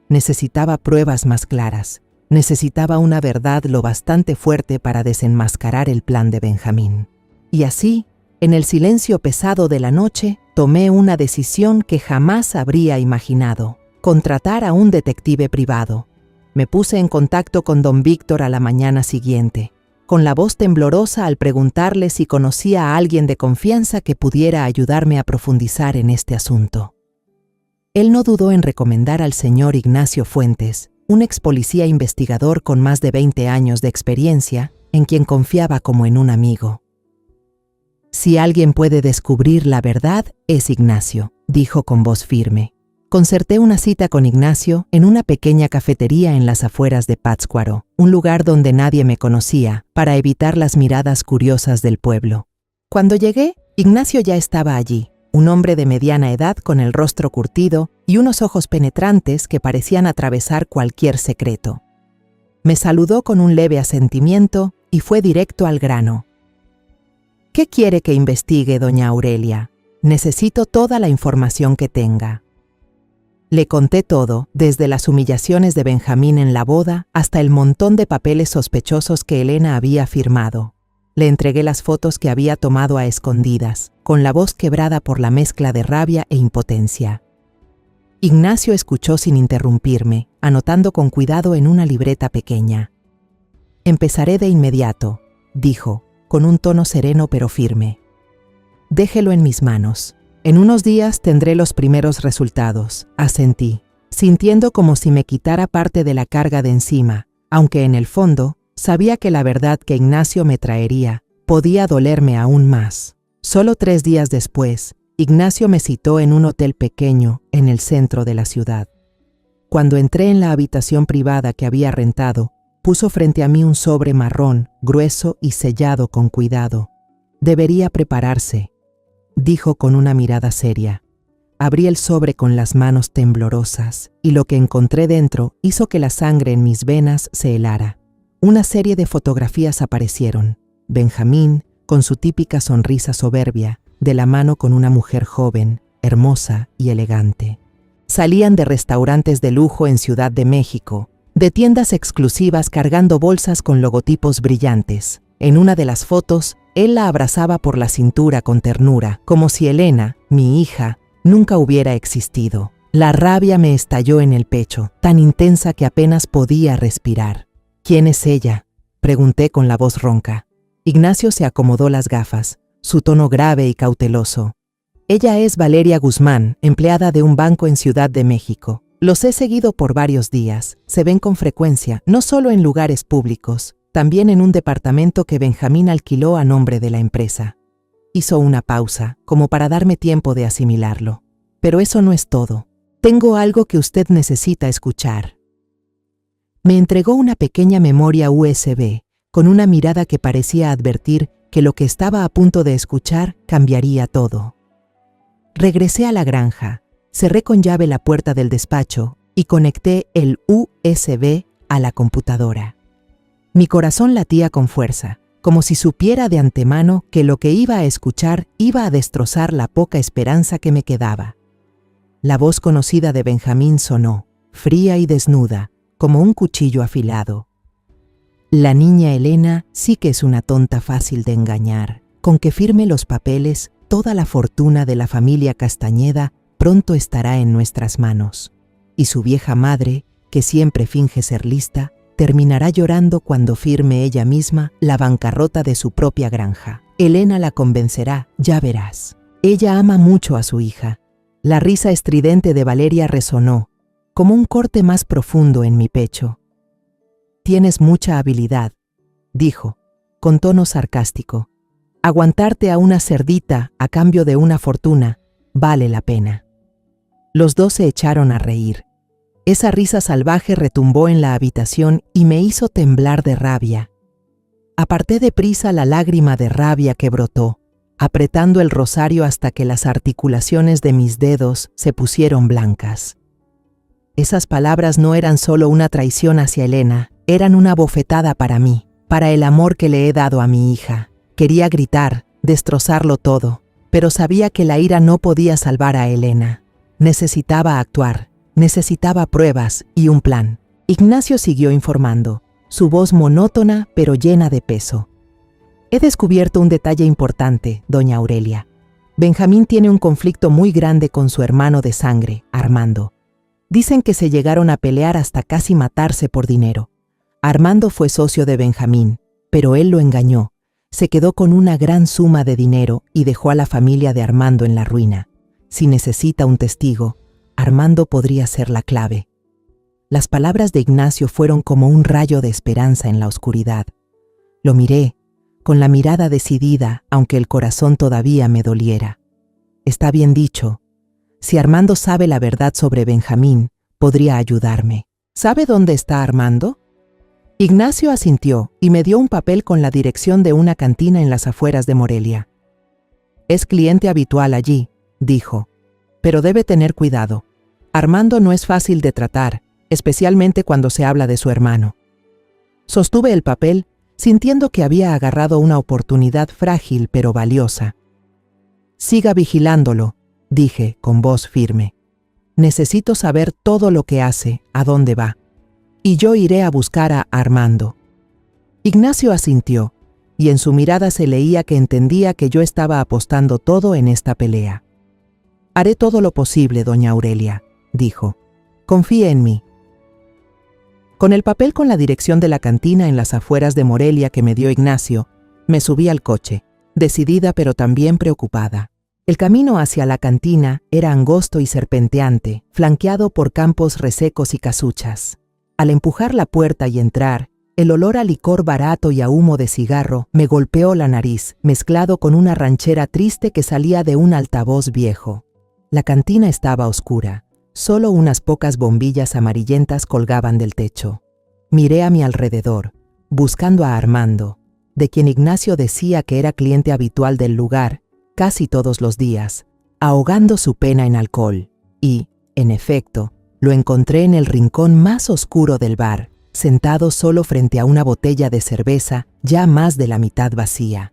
Necesitaba pruebas más claras. Necesitaba una verdad lo bastante fuerte para desenmascarar el plan de Benjamín. Y así, en el silencio pesado de la noche, tomé una decisión que jamás habría imaginado: contratar a un detective privado. Me puse en contacto con don Víctor a la mañana siguiente, con la voz temblorosa al preguntarle si conocía a alguien de confianza que pudiera ayudarme a profundizar en este asunto. Él no dudó en recomendar al señor Ignacio Fuentes, un ex policía investigador con más de 20 años de experiencia, en quien confiaba como en un amigo. Si alguien puede descubrir la verdad, es Ignacio, dijo con voz firme. Concerté una cita con Ignacio en una pequeña cafetería en las afueras de Pátzcuaro, un lugar donde nadie me conocía, para evitar las miradas curiosas del pueblo. Cuando llegué, Ignacio ya estaba allí, un hombre de mediana edad con el rostro curtido y unos ojos penetrantes que parecían atravesar cualquier secreto. Me saludó con un leve asentimiento y fue directo al grano. ¿Qué quiere que investigue, doña Aurelia? Necesito toda la información que tenga. Le conté todo, desde las humillaciones de Benjamín en la boda hasta el montón de papeles sospechosos que Elena había firmado. Le entregué las fotos que había tomado a escondidas, con la voz quebrada por la mezcla de rabia e impotencia. Ignacio escuchó sin interrumpirme, anotando con cuidado en una libreta pequeña. «Empezaré de inmediato», dijo, con un tono sereno pero firme. «Déjelo en mis manos. En unos días tendré los primeros resultados», asentí, sintiendo como si me quitara parte de la carga de encima, aunque en el fondo sabía que la verdad que Ignacio me traería podía dolerme aún más. Solo 3 días después, Ignacio me citó en un hotel pequeño en el centro de la ciudad. Cuando entré en la habitación privada que había rentado, puso frente a mí un sobre marrón, grueso y sellado con cuidado. «Debería prepararse», dijo con una mirada seria. Abrí el sobre con las manos temblorosas y lo que encontré dentro hizo que la sangre en mis venas se helara. Una serie de fotografías aparecieron. Benjamín, con su típica sonrisa soberbia, de la mano con una mujer joven, hermosa y elegante. Salían de restaurantes de lujo en Ciudad de México, de tiendas exclusivas cargando bolsas con logotipos brillantes. En una de las fotos, él la abrazaba por la cintura con ternura, como si Elena, mi hija, nunca hubiera existido. La rabia me estalló en el pecho, tan intensa que apenas podía respirar. «¿Quién es ella?», pregunté con la voz ronca. Ignacio se acomodó las gafas, su tono grave y cauteloso. «Ella es Valeria Guzmán, empleada de un banco en Ciudad de México. Los he seguido por varios días. Se ven con frecuencia, no solo en lugares públicos, también en un departamento que Benjamín alquiló a nombre de la empresa». Hizo una pausa, como para darme tiempo de asimilarlo. «Pero eso no es todo. Tengo algo que usted necesita escuchar». Me entregó una pequeña memoria USB, con una mirada que parecía advertir que lo que estaba a punto de escuchar cambiaría todo. Regresé a la granja, cerré con llave la puerta del despacho y conecté el USB a la computadora. Mi corazón latía con fuerza, como si supiera de antemano que lo que iba a escuchar iba a destrozar la poca esperanza que me quedaba. La voz conocida de Benjamín sonó, fría y desnuda, como un cuchillo afilado. «La niña Elena sí que es una tonta fácil de engañar. Con que firme los papeles, toda la fortuna de la familia Castañeda pronto estará en nuestras manos. Y su vieja madre, que siempre finge ser lista, terminará llorando cuando firme ella misma la bancarrota de su propia granja. Elena la convencerá, ya verás. Ella ama mucho a su hija. La risa estridente de Valeria resonó, como un corte más profundo en mi pecho. Tienes mucha habilidad, dijo, con tono sarcástico. Aguantarte a una cerdita a cambio de una fortuna vale la pena. Los dos se echaron a reír. Esa risa salvaje retumbó en la habitación y me hizo temblar de rabia. Aparté deprisa la lágrima de rabia que brotó, apretando el rosario hasta que las articulaciones de mis dedos se pusieron blancas. Esas palabras no eran solo una traición hacia Elena, eran una bofetada para mí, para el amor que le he dado a mi hija. Quería gritar, destrozarlo todo, pero sabía que la ira no podía salvar a Elena. Necesitaba actuar, necesitaba pruebas y un plan. Ignacio siguió informando, su voz monótona pero llena de peso. He descubierto un detalle importante, doña Aurelia. Benjamín tiene un conflicto muy grande con su hermano de sangre, Armando. Dicen que se llegaron a pelear hasta casi matarse por dinero. Armando fue socio de Benjamín, pero él lo engañó. Se quedó con una gran suma de dinero y dejó a la familia de Armando en la ruina. Si necesita un testigo, Armando podría ser la clave. Las palabras de Ignacio fueron como un rayo de esperanza en la oscuridad. Lo miré, con la mirada decidida, aunque el corazón todavía me doliera. Está bien dicho. Si Armando sabe la verdad sobre Benjamín, podría ayudarme. ¿Sabe dónde está Armando? Ignacio asintió y me dio un papel con la dirección de una cantina en las afueras de Morelia. Es cliente habitual allí, dijo, pero debe tener cuidado. Armando no es fácil de tratar, especialmente cuando se habla de su hermano. Sostuve el papel, sintiendo que había agarrado una oportunidad frágil pero valiosa. Siga vigilándolo, dije con voz firme. Necesito saber todo lo que hace, a dónde va. Y yo iré a buscar a Armando. Ignacio asintió, y en su mirada se leía que entendía que yo estaba apostando todo en esta pelea. Haré todo lo posible, doña Aurelia, dijo. Confíe en mí. Con el papel con la dirección de la cantina en las afueras de Morelia que me dio Ignacio, me subí al coche, decidida pero también preocupada. El camino hacia la cantina era angosto y serpenteante, flanqueado por campos resecos y casuchas. Al empujar la puerta y entrar, el olor a licor barato y a humo de cigarro me golpeó la nariz, mezclado con una ranchera triste que salía de un altavoz viejo. La cantina estaba oscura. Solo unas pocas bombillas amarillentas colgaban del techo. Miré a mi alrededor, buscando a Armando, de quien Ignacio decía que era cliente habitual del lugar, casi todos los días, ahogando su pena en alcohol, y, en efecto, lo encontré en el rincón más oscuro del bar, sentado solo frente a una botella de cerveza ya más de la mitad vacía.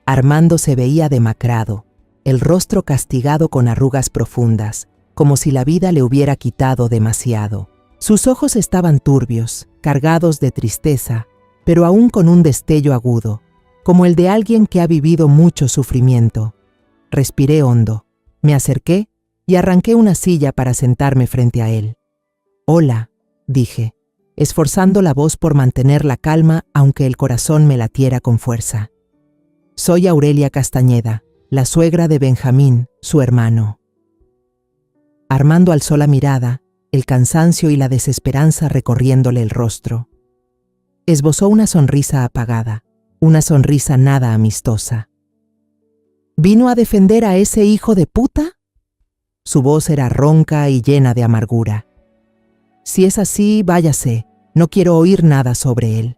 Armando se veía demacrado, el rostro castigado con arrugas profundas, como si la vida le hubiera quitado demasiado. Sus ojos estaban turbios, cargados de tristeza, pero aún con un destello agudo, como el de alguien que ha vivido mucho sufrimiento. Respiré hondo, me acerqué y arranqué una silla para sentarme frente a él. «Hola», dije, esforzando la voz por mantener la calma aunque el corazón me latiera con fuerza. «Soy Aurelia Castañeda, la suegra de Benjamín, su hermano». Armando alzó la mirada, el cansancio y la desesperanza recorriéndole el rostro. Esbozó una sonrisa apagada, una sonrisa nada amistosa. ¿Vino a defender a ese hijo de puta? Su voz era ronca y llena de amargura. Si es así, váyase, no quiero oír nada sobre él.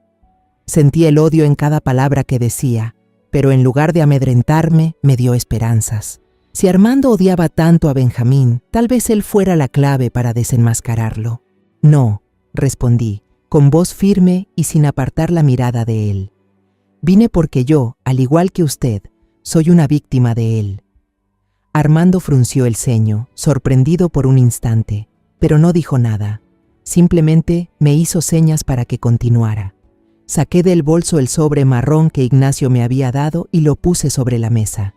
Sentí el odio en cada palabra que decía, pero en lugar de amedrentarme, me dio esperanzas. Si Armando odiaba tanto a Benjamín, tal vez él fuera la clave para desenmascararlo. No, respondí, con voz firme y sin apartar la mirada de él. Vine porque yo, al igual que usted, soy una víctima de él. Armando frunció el ceño, sorprendido por un instante, pero no dijo nada. Simplemente me hizo señas para que continuara. Saqué del bolso el sobre marrón que Ignacio me había dado y lo puse sobre la mesa.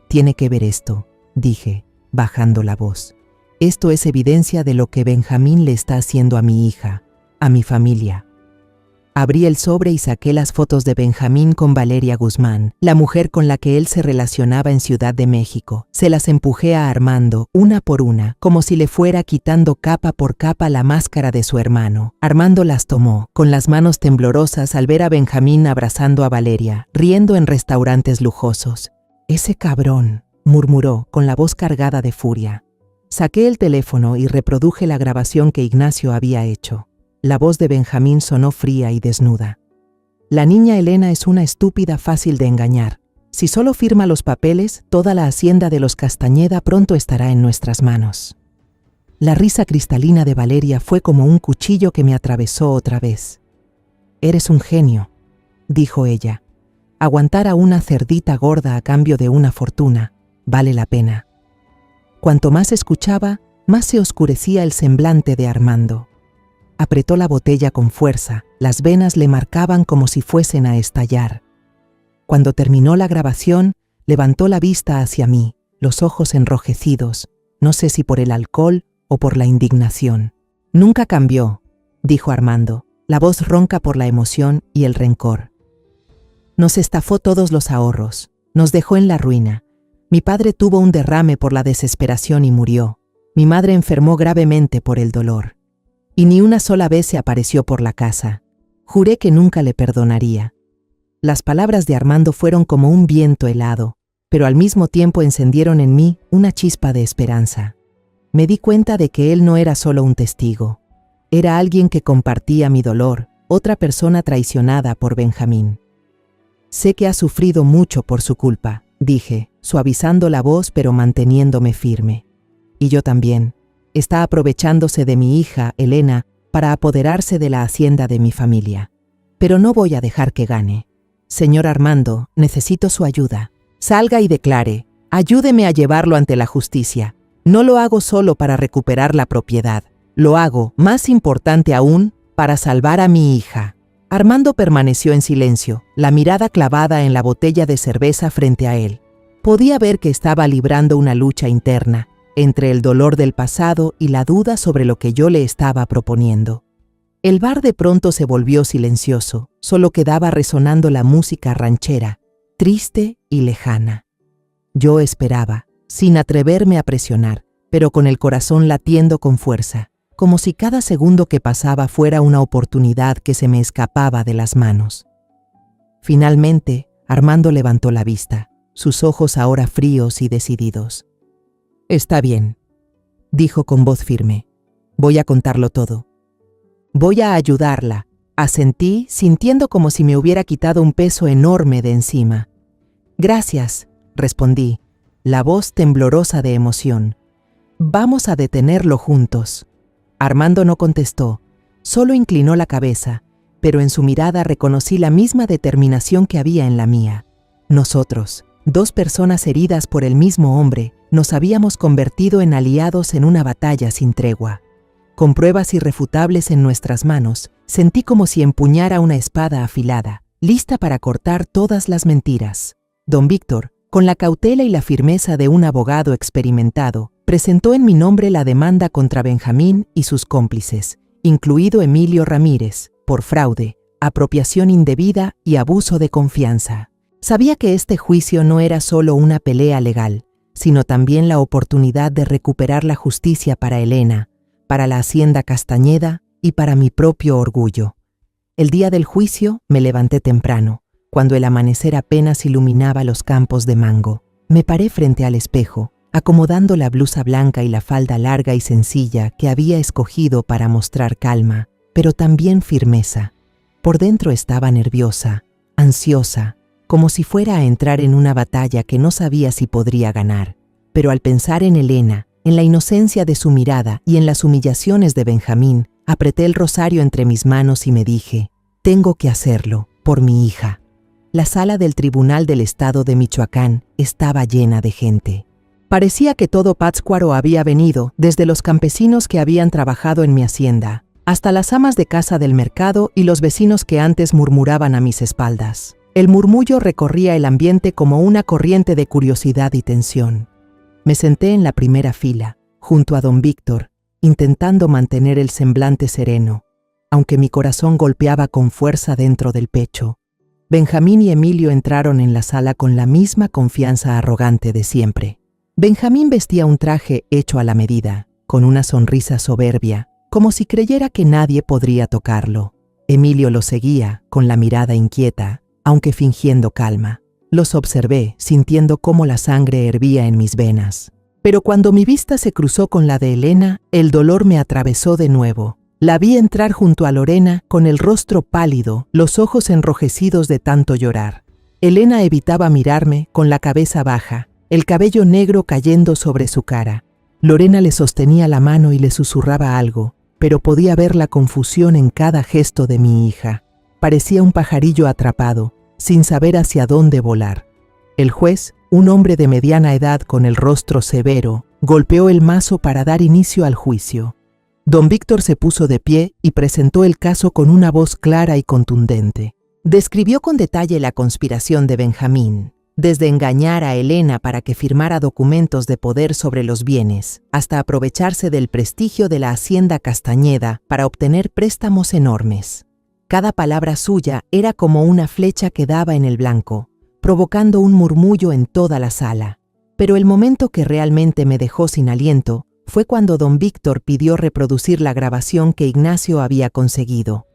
Tiene que ver esto, dije, bajando la voz. Esto es evidencia de lo que Benjamín le está haciendo a mi hija, a mi familia. Abrí el sobre y saqué las fotos de Benjamín con Valeria Guzmán, la mujer con la que él se relacionaba en Ciudad de México. Se las empujé a Armando, una por una, como si le fuera quitando capa por capa la máscara de su hermano. Armando las tomó, con las manos temblorosas al ver a Benjamín abrazando a Valeria, riendo en restaurantes lujosos. «Ese cabrón», murmuró, con la voz cargada de furia. Saqué el teléfono y reproduje la grabación que Ignacio había hecho. La voz de Benjamín sonó fría y desnuda. La niña Elena es una estúpida fácil de engañar. Si solo firma los papeles, toda la hacienda de los Castañeda pronto estará en nuestras manos. La risa cristalina de Valeria fue como un cuchillo que me atravesó otra vez. «Eres un genio», dijo ella. «Aguantar a una cerdita gorda a cambio de una fortuna vale la pena». Cuanto más escuchaba, más se oscurecía el semblante de Armando. Apretó la botella con fuerza, las venas le marcaban como si fuesen a estallar. Cuando terminó la grabación, levantó la vista hacia mí, los ojos enrojecidos, no sé si por el alcohol o por la indignación. «Nunca cambió», dijo Armando, la voz ronca por la emoción y el rencor. «Nos estafó todos los ahorros, nos dejó en la ruina. Mi padre tuvo un derrame por la desesperación y murió. Mi madre enfermó gravemente por el dolor. Y ni una sola vez se apareció por la casa. Juré que nunca le perdonaría». Las palabras de Armando fueron como un viento helado, pero al mismo tiempo encendieron en mí una chispa de esperanza. Me di cuenta de que él no era solo un testigo. Era alguien que compartía mi dolor, otra persona traicionada por Benjamín. «Sé que ha sufrido mucho por su culpa», dije, suavizando la voz pero manteniéndome firme. «Y yo también. Está aprovechándose de mi hija, Elena, para apoderarse de la hacienda de mi familia. Pero no voy a dejar que gane. Señor Armando, necesito su ayuda. Salga y declare. Ayúdeme a llevarlo ante la justicia. No lo hago solo para recuperar la propiedad. Lo hago, más importante aún, para salvar a mi hija». Armando permaneció en silencio, la mirada clavada en la botella de cerveza frente a él. Podía ver que estaba librando una lucha interna, entre el dolor del pasado y la duda sobre lo que yo le estaba proponiendo. El bar de pronto se volvió silencioso, solo quedaba resonando la música ranchera, triste y lejana. Yo esperaba, sin atreverme a presionar, pero con el corazón latiendo con fuerza, como si cada segundo que pasaba fuera una oportunidad que se me escapaba de las manos. Finalmente, Armando levantó la vista, sus ojos ahora fríos y decididos. «Está bien», dijo con voz firme. «Voy a contarlo todo. Voy a ayudarla», asentí, sintiendo como si me hubiera quitado un peso enorme de encima. «Gracias», respondí, la voz temblorosa de emoción. «Vamos a detenerlo juntos». Armando no contestó, solo inclinó la cabeza, pero en su mirada reconocí la misma determinación que había en la mía. Nosotros, dos personas heridas por el mismo hombre, nos habíamos convertido en aliados en una batalla sin tregua. Con pruebas irrefutables en nuestras manos, sentí como si empuñara una espada afilada, lista para cortar todas las mentiras. Don Víctor, con la cautela y la firmeza de un abogado experimentado, presentó en mi nombre la demanda contra Benjamín y sus cómplices, incluido Emilio Ramírez, por fraude, apropiación indebida y abuso de confianza. Sabía que este juicio no era solo una pelea legal, sino también la oportunidad de recuperar la justicia para Elena, para la hacienda Castañeda y para mi propio orgullo. El día del juicio me levanté temprano, cuando el amanecer apenas iluminaba los campos de mango. Me paré frente al espejo, acomodando la blusa blanca y la falda larga y sencilla que había escogido para mostrar calma, pero también firmeza. Por dentro estaba nerviosa, ansiosa, como si fuera a entrar en una batalla que no sabía si podría ganar. Pero al pensar en Elena, en la inocencia de su mirada y en las humillaciones de Benjamín, apreté el rosario entre mis manos y me dije, tengo que hacerlo, por mi hija. La sala del Tribunal del Estado de Michoacán estaba llena de gente. Parecía que todo Pátzcuaro había venido, desde los campesinos que habían trabajado en mi hacienda, hasta las amas de casa del mercado y los vecinos que antes murmuraban a mis espaldas. El murmullo recorría el ambiente como una corriente de curiosidad y tensión. Me senté en la primera fila, junto a don Víctor, intentando mantener el semblante sereno, aunque mi corazón golpeaba con fuerza dentro del pecho. Benjamín y Emilio entraron en la sala con la misma confianza arrogante de siempre. Benjamín vestía un traje hecho a la medida, con una sonrisa soberbia, como si creyera que nadie podría tocarlo. Emilio lo seguía, con la mirada inquieta, aunque fingiendo calma. Los observé, sintiendo cómo la sangre hervía en mis venas. Pero cuando mi vista se cruzó con la de Elena, el dolor me atravesó de nuevo. La vi entrar junto a Lorena, con el rostro pálido, los ojos enrojecidos de tanto llorar. Elena evitaba mirarme, con la cabeza baja, el cabello negro cayendo sobre su cara. Lorena le sostenía la mano y le susurraba algo, pero podía ver la confusión en cada gesto de mi hija. Parecía un pajarillo atrapado, sin saber hacia dónde volar. El juez, un hombre de mediana edad con el rostro severo, golpeó el mazo para dar inicio al juicio. Don Víctor se puso de pie y presentó el caso con una voz clara y contundente. Describió con detalle la conspiración de Benjamín, desde engañar a Elena para que firmara documentos de poder sobre los bienes, hasta aprovecharse del prestigio de la hacienda Castañeda para obtener préstamos enormes. Cada palabra suya era como una flecha que daba en el blanco, provocando un murmullo en toda la sala. Pero el momento que realmente me dejó sin aliento fue cuando don Víctor pidió reproducir la grabación que Ignacio había conseguido.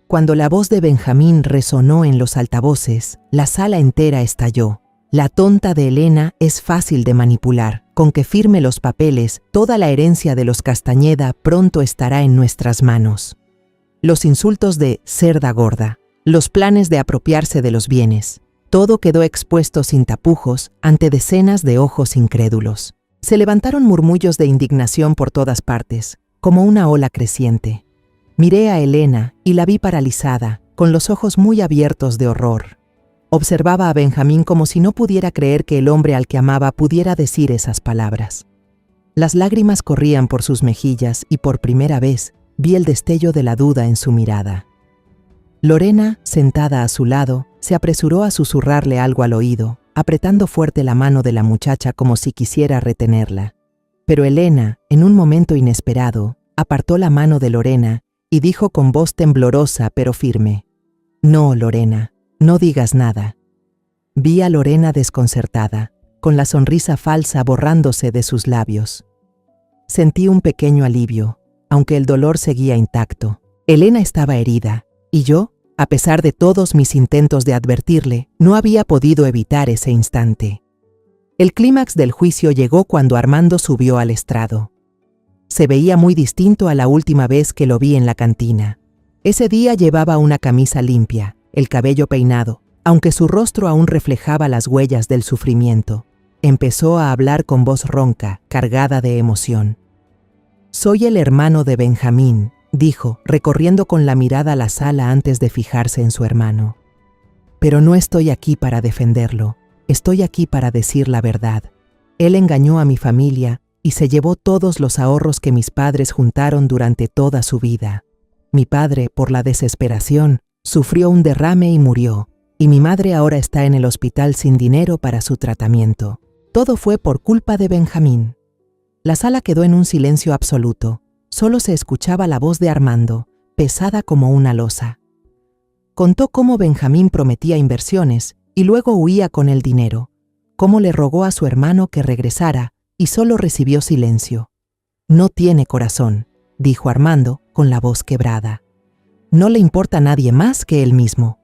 Cuando la voz de Benjamín resonó en los altavoces, la sala entera estalló. La tonta de Elena es fácil de manipular. Con que firme los papeles, toda la herencia de los Castañeda pronto estará en nuestras manos. Los insultos de cerda gorda, los planes de apropiarse de los bienes, todo quedó expuesto sin tapujos ante decenas de ojos incrédulos. Se levantaron murmullos de indignación por todas partes, como una ola creciente. Miré a Elena y la vi paralizada, con los ojos muy abiertos de horror. Observaba a Benjamín como si no pudiera creer que el hombre al que amaba pudiera decir esas palabras. Las lágrimas corrían por sus mejillas y por primera vez vi el destello de la duda en su mirada. Lorena, sentada a su lado, se apresuró a susurrarle algo al oído, apretando fuerte la mano de la muchacha como si quisiera retenerla. Pero Elena, en un momento inesperado, apartó la mano de Lorena y dijo con voz temblorosa pero firme: «No, Lorena, no digas nada». Vi a Lorena desconcertada, con la sonrisa falsa borrándose de sus labios. Sentí un pequeño alivio, aunque el dolor seguía intacto. Elena estaba herida, y yo, a pesar de todos mis intentos de advertirle, no había podido evitar ese instante. El clímax del juicio llegó cuando Armando subió al estrado. Se veía muy distinto a la última vez que lo vi en la cantina. Ese día llevaba una camisa limpia, el cabello peinado, aunque su rostro aún reflejaba las huellas del sufrimiento. Empezó a hablar con voz ronca, cargada de emoción. «Soy el hermano de Benjamín», dijo, recorriendo con la mirada la sala antes de fijarse en su hermano. «Pero no estoy aquí para defenderlo, estoy aquí para decir la verdad. Él engañó a mi familia y se llevó todos los ahorros que mis padres juntaron durante toda su vida. Mi padre, por la desesperación, sufrió un derrame y murió, y mi madre ahora está en el hospital sin dinero para su tratamiento. Todo fue por culpa de Benjamín». La sala quedó en un silencio absoluto. Solo se escuchaba la voz de Armando, pesada como una losa. Contó cómo Benjamín prometía inversiones y luego huía con el dinero, cómo le rogó a su hermano que regresara y solo recibió silencio. «No tiene corazón», dijo Armando con la voz quebrada. «No le importa a nadie más que él mismo».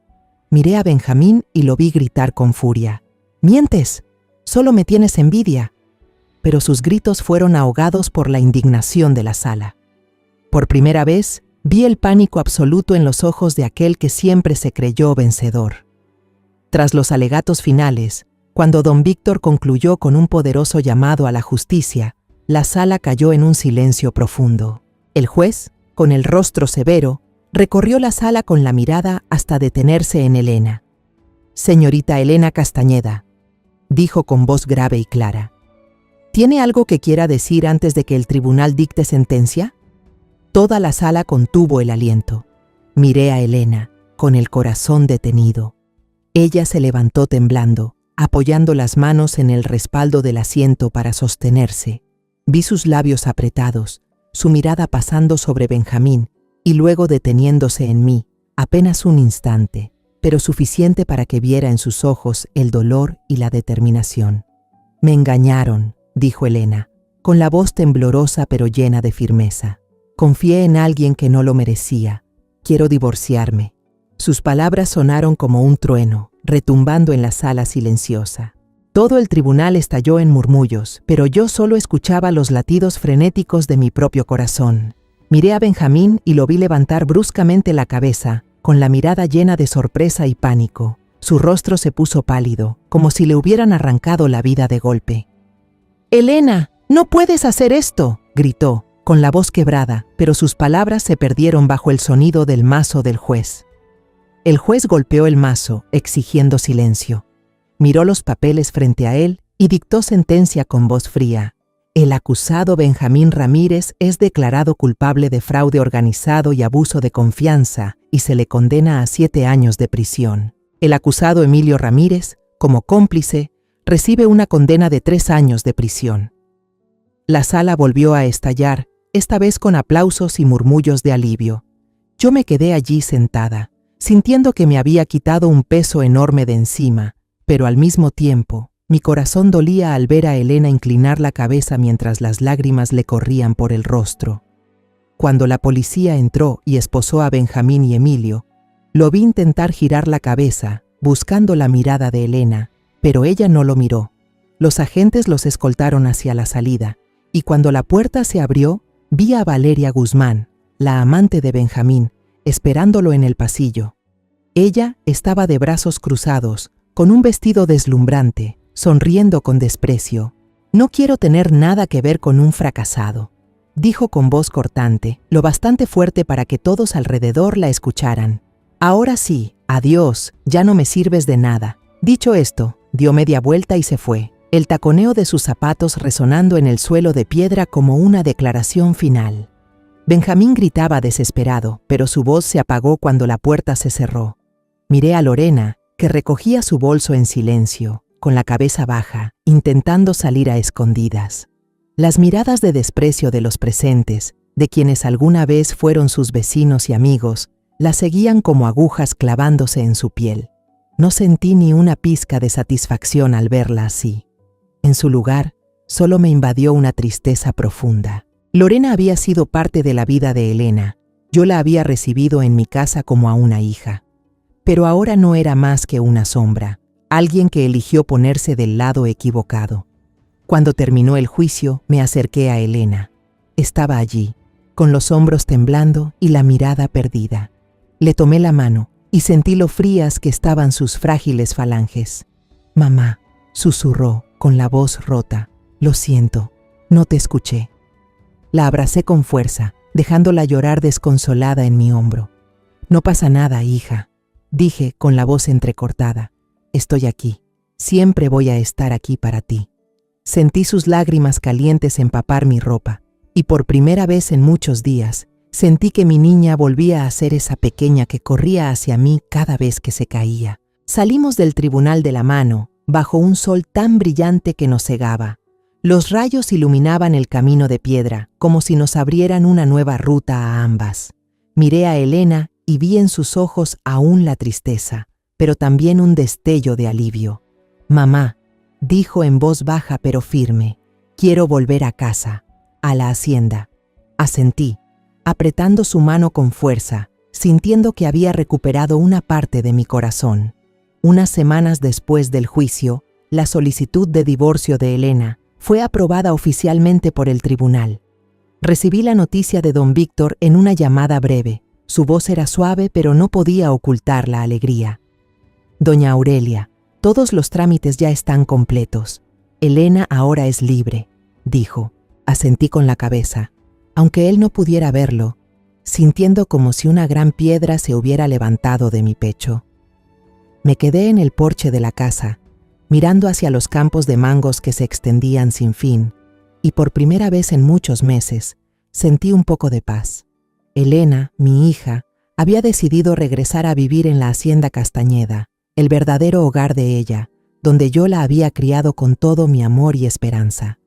Miré a Benjamín y lo vi gritar con furia: «¡Mientes! Solo me tienes envidia». Pero sus gritos fueron ahogados por la indignación de la sala. Por primera vez, vi el pánico absoluto en los ojos de aquel que siempre se creyó vencedor. Tras los alegatos finales, cuando don Víctor concluyó con un poderoso llamado a la justicia, la sala cayó en un silencio profundo. El juez, con el rostro severo, recorrió la sala con la mirada hasta detenerse en Elena. «Señorita Elena Castañeda», dijo con voz grave y clara, «¿tiene algo que quiera decir antes de que el tribunal dicte sentencia?». Toda la sala contuvo el aliento. Miré a Elena, con el corazón detenido. Ella se levantó temblando, apoyando las manos en el respaldo del asiento para sostenerse. Vi sus labios apretados, su mirada pasando sobre Benjamín y luego deteniéndose en mí, apenas un instante, pero suficiente para que viera en sus ojos el dolor y la determinación. «Me engañaron», dijo Elena, con la voz temblorosa pero llena de firmeza. «Confié en alguien que no lo merecía. Quiero divorciarme». Sus palabras sonaron como un trueno, retumbando en la sala silenciosa. Todo el tribunal estalló en murmullos, pero yo solo escuchaba los latidos frenéticos de mi propio corazón. Miré a Benjamín y lo vi levantar bruscamente la cabeza, con la mirada llena de sorpresa y pánico. Su rostro se puso pálido, como si le hubieran arrancado la vida de golpe. «Elena, no puedes hacer esto», gritó, con la voz quebrada, pero sus palabras se perdieron bajo el sonido del mazo del juez. El juez golpeó el mazo, exigiendo silencio. Miró los papeles frente a él y dictó sentencia con voz fría. El acusado Benjamín Ramírez es declarado culpable de fraude organizado y abuso de confianza y se le condena a 7 años de prisión. El acusado Emilio Ramírez, como cómplice, recibe una condena de 3 años de prisión. La sala volvió a estallar, esta vez con aplausos y murmullos de alivio. Yo me quedé allí sentada, sintiendo que me había quitado un peso enorme de encima, pero al mismo tiempo, mi corazón dolía al ver a Elena inclinar la cabeza mientras las lágrimas le corrían por el rostro. Cuando la policía entró y esposó a Benjamín y Emilio, lo vi intentar girar la cabeza, buscando la mirada de Elena, pero ella no lo miró. Los agentes los escoltaron hacia la salida, y cuando la puerta se abrió, vi a Valeria Guzmán, la amante de Benjamín, esperándolo en el pasillo. Ella estaba de brazos cruzados, con un vestido deslumbrante, sonriendo con desprecio. «No quiero tener nada que ver con un fracasado», dijo con voz cortante, lo bastante fuerte para que todos alrededor la escucharan. «Ahora sí, adiós, ya no me sirves de nada». Dicho esto, dio media vuelta y se fue, el taconeo de sus zapatos resonando en el suelo de piedra como una declaración final. Benjamín gritaba desesperado, pero su voz se apagó cuando la puerta se cerró. Miré a Lorena, que recogía su bolso en silencio, con la cabeza baja, intentando salir a escondidas. Las miradas de desprecio de los presentes, de quienes alguna vez fueron sus vecinos y amigos, la seguían como agujas clavándose en su piel. No sentí ni una pizca de satisfacción al verla así. En su lugar, solo me invadió una tristeza profunda. Lorena había sido parte de la vida de Elena. Yo la había recibido en mi casa como a una hija. Pero ahora no era más que una sombra, alguien que eligió ponerse del lado equivocado. Cuando terminó el juicio, me acerqué a Elena. Estaba allí, con los hombros temblando y la mirada perdida. Le tomé la mano y sentí lo frías que estaban sus frágiles falanges. «Mamá», susurró con la voz rota, «lo siento, no te escuché». La abracé con fuerza, dejándola llorar desconsolada en mi hombro. «No pasa nada, hija», dije con la voz entrecortada. «Estoy aquí. Siempre voy a estar aquí para ti». Sentí sus lágrimas calientes empapar mi ropa, y por primera vez en muchos días, sentí que mi niña volvía a ser esa pequeña que corría hacia mí cada vez que se caía. Salimos del tribunal de la mano, bajo un sol tan brillante que nos cegaba. Los rayos iluminaban el camino de piedra, como si nos abrieran una nueva ruta a ambas. Miré a Elena y vi en sus ojos aún la tristeza, pero también un destello de alivio. «Mamá», dijo en voz baja pero firme, «quiero volver a casa, a la hacienda». Asentí, apretando su mano con fuerza, sintiendo que había recuperado una parte de mi corazón. Unas semanas después del juicio, la solicitud de divorcio de Elena fue aprobada oficialmente por el tribunal. Recibí la noticia de don Víctor en una llamada breve. Su voz era suave, pero no podía ocultar la alegría. «Doña Aurelia, todos los trámites ya están completos. Elena ahora es libre», dijo. Asentí con la cabeza, aunque él no pudiera verlo, sintiendo como si una gran piedra se hubiera levantado de mi pecho. Me quedé en el porche de la casa, mirando hacia los campos de mangos que se extendían sin fin, y por primera vez en muchos meses sentí un poco de paz. Elena, mi hija, había decidido regresar a vivir en la hacienda Castañeda, el verdadero hogar de ella, donde yo la había criado con todo mi amor y esperanza.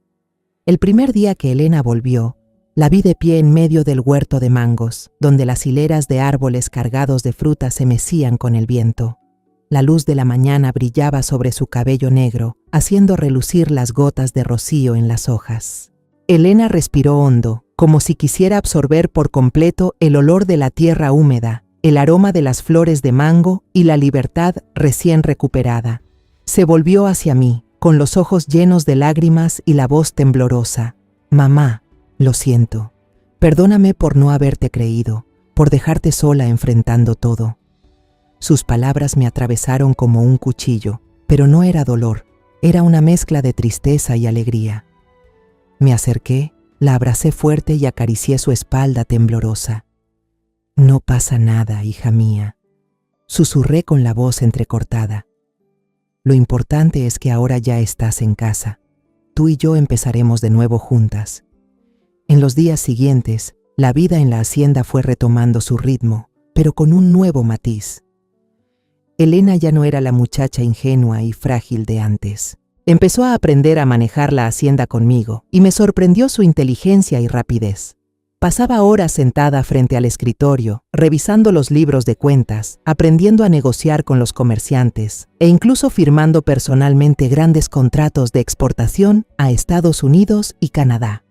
El primer día que Elena volvió, la vi de pie en medio del huerto de mangos, donde las hileras de árboles cargados de fruta se mecían con el viento. La luz de la mañana brillaba sobre su cabello negro, haciendo relucir las gotas de rocío en las hojas. Elena respiró hondo, como si quisiera absorber por completo el olor de la tierra húmeda, el aroma de las flores de mango y la libertad recién recuperada. Se volvió hacia mí, con los ojos llenos de lágrimas y la voz temblorosa. «Mamá, lo siento. Perdóname por no haberte creído, por dejarte sola enfrentando todo». Sus palabras me atravesaron como un cuchillo, pero no era dolor, era una mezcla de tristeza y alegría. Me acerqué, la abracé fuerte y acaricié su espalda temblorosa. «No pasa nada, hija mía», susurré con la voz entrecortada. «Lo importante es que ahora ya estás en casa. Tú y yo empezaremos de nuevo juntas». En los días siguientes, la vida en la hacienda fue retomando su ritmo, pero con un nuevo matiz. Elena ya no era la muchacha ingenua y frágil de antes. Empezó a aprender a manejar la hacienda conmigo y me sorprendió su inteligencia y rapidez. Pasaba horas sentada frente al escritorio, revisando los libros de cuentas, aprendiendo a negociar con los comerciantes e incluso firmando personalmente grandes contratos de exportación a Estados Unidos y Canadá.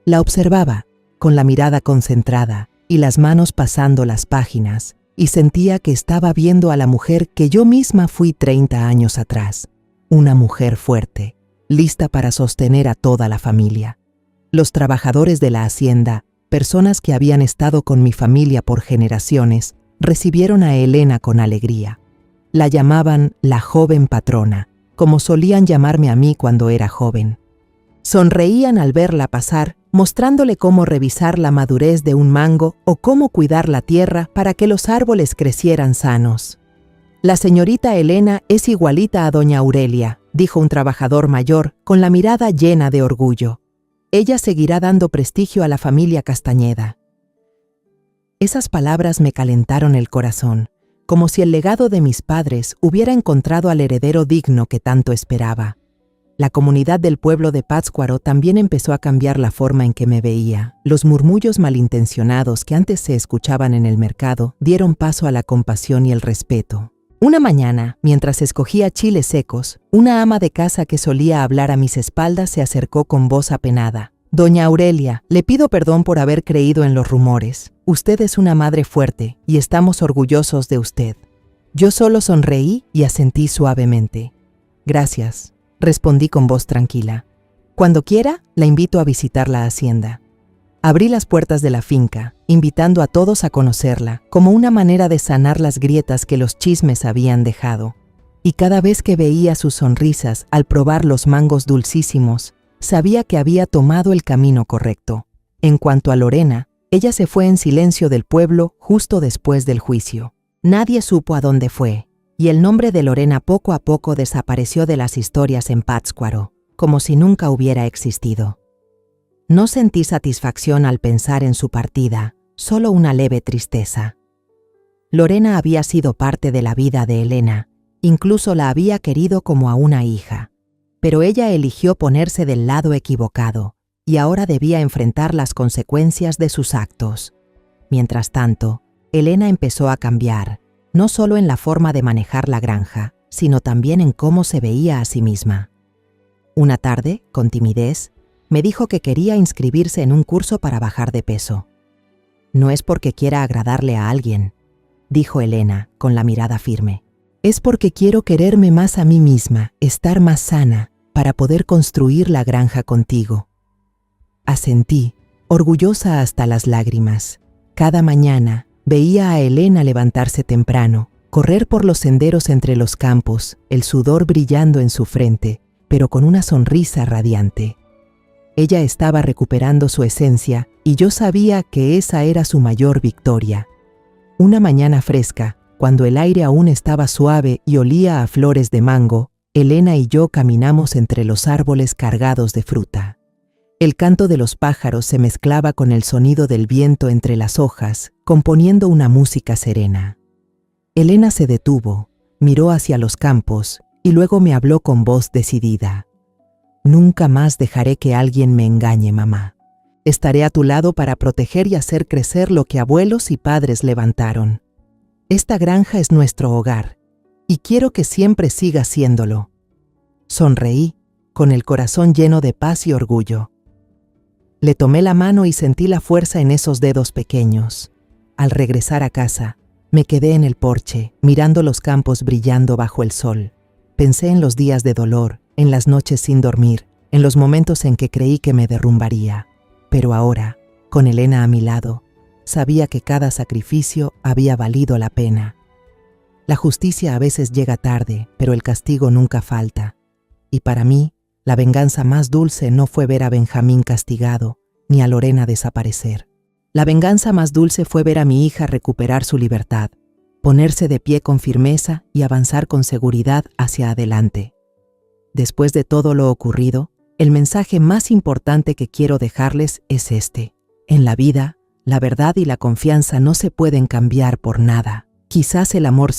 La observaba, con la mirada concentrada y las manos pasando las páginas, y sentía que estaba viendo a la mujer que yo misma fui 30 años atrás. Una mujer fuerte, lista para sostener a toda la familia. Los trabajadores de la hacienda, personas que habían estado con mi familia por generaciones, recibieron a Elena con alegría. La llamaban la joven patrona, como solían llamarme a mí cuando era joven. Sonreían al verla pasar, mostrándole cómo revisar la madurez de un mango o cómo cuidar la tierra para que los árboles crecieran sanos. «La señorita Elena es igualita a doña Aurelia», dijo un trabajador mayor con la mirada llena de orgullo. «Ella seguirá dando prestigio a la familia Castañeda». Esas palabras me calentaron el corazón, como si el legado de mis padres hubiera encontrado al heredero digno que tanto esperaba. La comunidad del pueblo de Pátzcuaro también empezó a cambiar la forma en que me veía. Los murmullos malintencionados que antes se escuchaban en el mercado dieron paso a la compasión y el respeto. Una mañana, mientras escogía chiles secos, una ama de casa que solía hablar a mis espaldas se acercó con voz apenada. «Doña Aurelia, le pido perdón por haber creído en los rumores. Usted es una madre fuerte y estamos orgullosos de usted». Yo solo sonreí y asentí suavemente. «Gracias», respondí con voz tranquila. «Cuando quiera, la invito a visitar la hacienda». Abrí las puertas de la finca, invitando a todos a conocerla, como una manera de sanar las grietas que los chismes habían dejado. Y cada vez que veía sus sonrisas al probar los mangos dulcísimos, sabía que había tomado el camino correcto. En cuanto a Lorena, ella se fue en silencio del pueblo justo después del juicio. Nadie supo a dónde fue, y el nombre de Lorena poco a poco desapareció de las historias en Pátzcuaro, como si nunca hubiera existido. No sentí satisfacción al pensar en su partida, solo una leve tristeza. Lorena había sido parte de la vida de Elena, incluso la había querido como a una hija. Pero ella eligió ponerse del lado equivocado, y ahora debía enfrentar las consecuencias de sus actos. Mientras tanto, Elena empezó a cambiar, no solo en la forma de manejar la granja, sino también en cómo se veía a sí misma. Una tarde, con timidez, me dijo que quería inscribirse en un curso para bajar de peso. «No es porque quiera agradarle a alguien», dijo Elena, con la mirada firme. «Es porque quiero quererme más a mí misma, estar más sana, para poder construir la granja contigo». Asentí, orgullosa hasta las lágrimas. Cada mañana veía a Elena levantarse temprano, correr por los senderos entre los campos, el sudor brillando en su frente, pero con una sonrisa radiante. Ella estaba recuperando su esencia y yo sabía que esa era su mayor victoria. Una mañana fresca, cuando el aire aún estaba suave y olía a flores de mango, Elena y yo caminamos entre los árboles cargados de fruta. El canto de los pájaros se mezclaba con el sonido del viento entre las hojas, componiendo una música serena. Elena se detuvo, miró hacia los campos y luego me habló con voz decidida. Nunca más dejaré que alguien me engañe, mamá. Estaré a tu lado para proteger y hacer crecer lo que abuelos y padres levantaron. Esta granja es nuestro hogar y quiero que siempre siga siéndolo. Sonreí, con el corazón lleno de paz y orgullo. Le tomé la mano y sentí la fuerza en esos dedos pequeños. Al regresar a casa, me quedé en el porche, mirando los campos brillando bajo el sol. Pensé en los días de dolor, en las noches sin dormir, en los momentos en que creí que me derrumbaría. Pero ahora, con Elena a mi lado, sabía que cada sacrificio había valido la pena. La justicia a veces llega tarde, pero el castigo nunca falta. Y para mí, la venganza más dulce no fue ver a Benjamín castigado, ni a Lorena desaparecer. La venganza más dulce fue ver a mi hija recuperar su libertad, ponerse de pie con firmeza y avanzar con seguridad hacia adelante. Después de todo lo ocurrido, el mensaje más importante que quiero dejarles es este. En la vida, la verdad y la confianza no se pueden cambiar por nada. Quizás el amor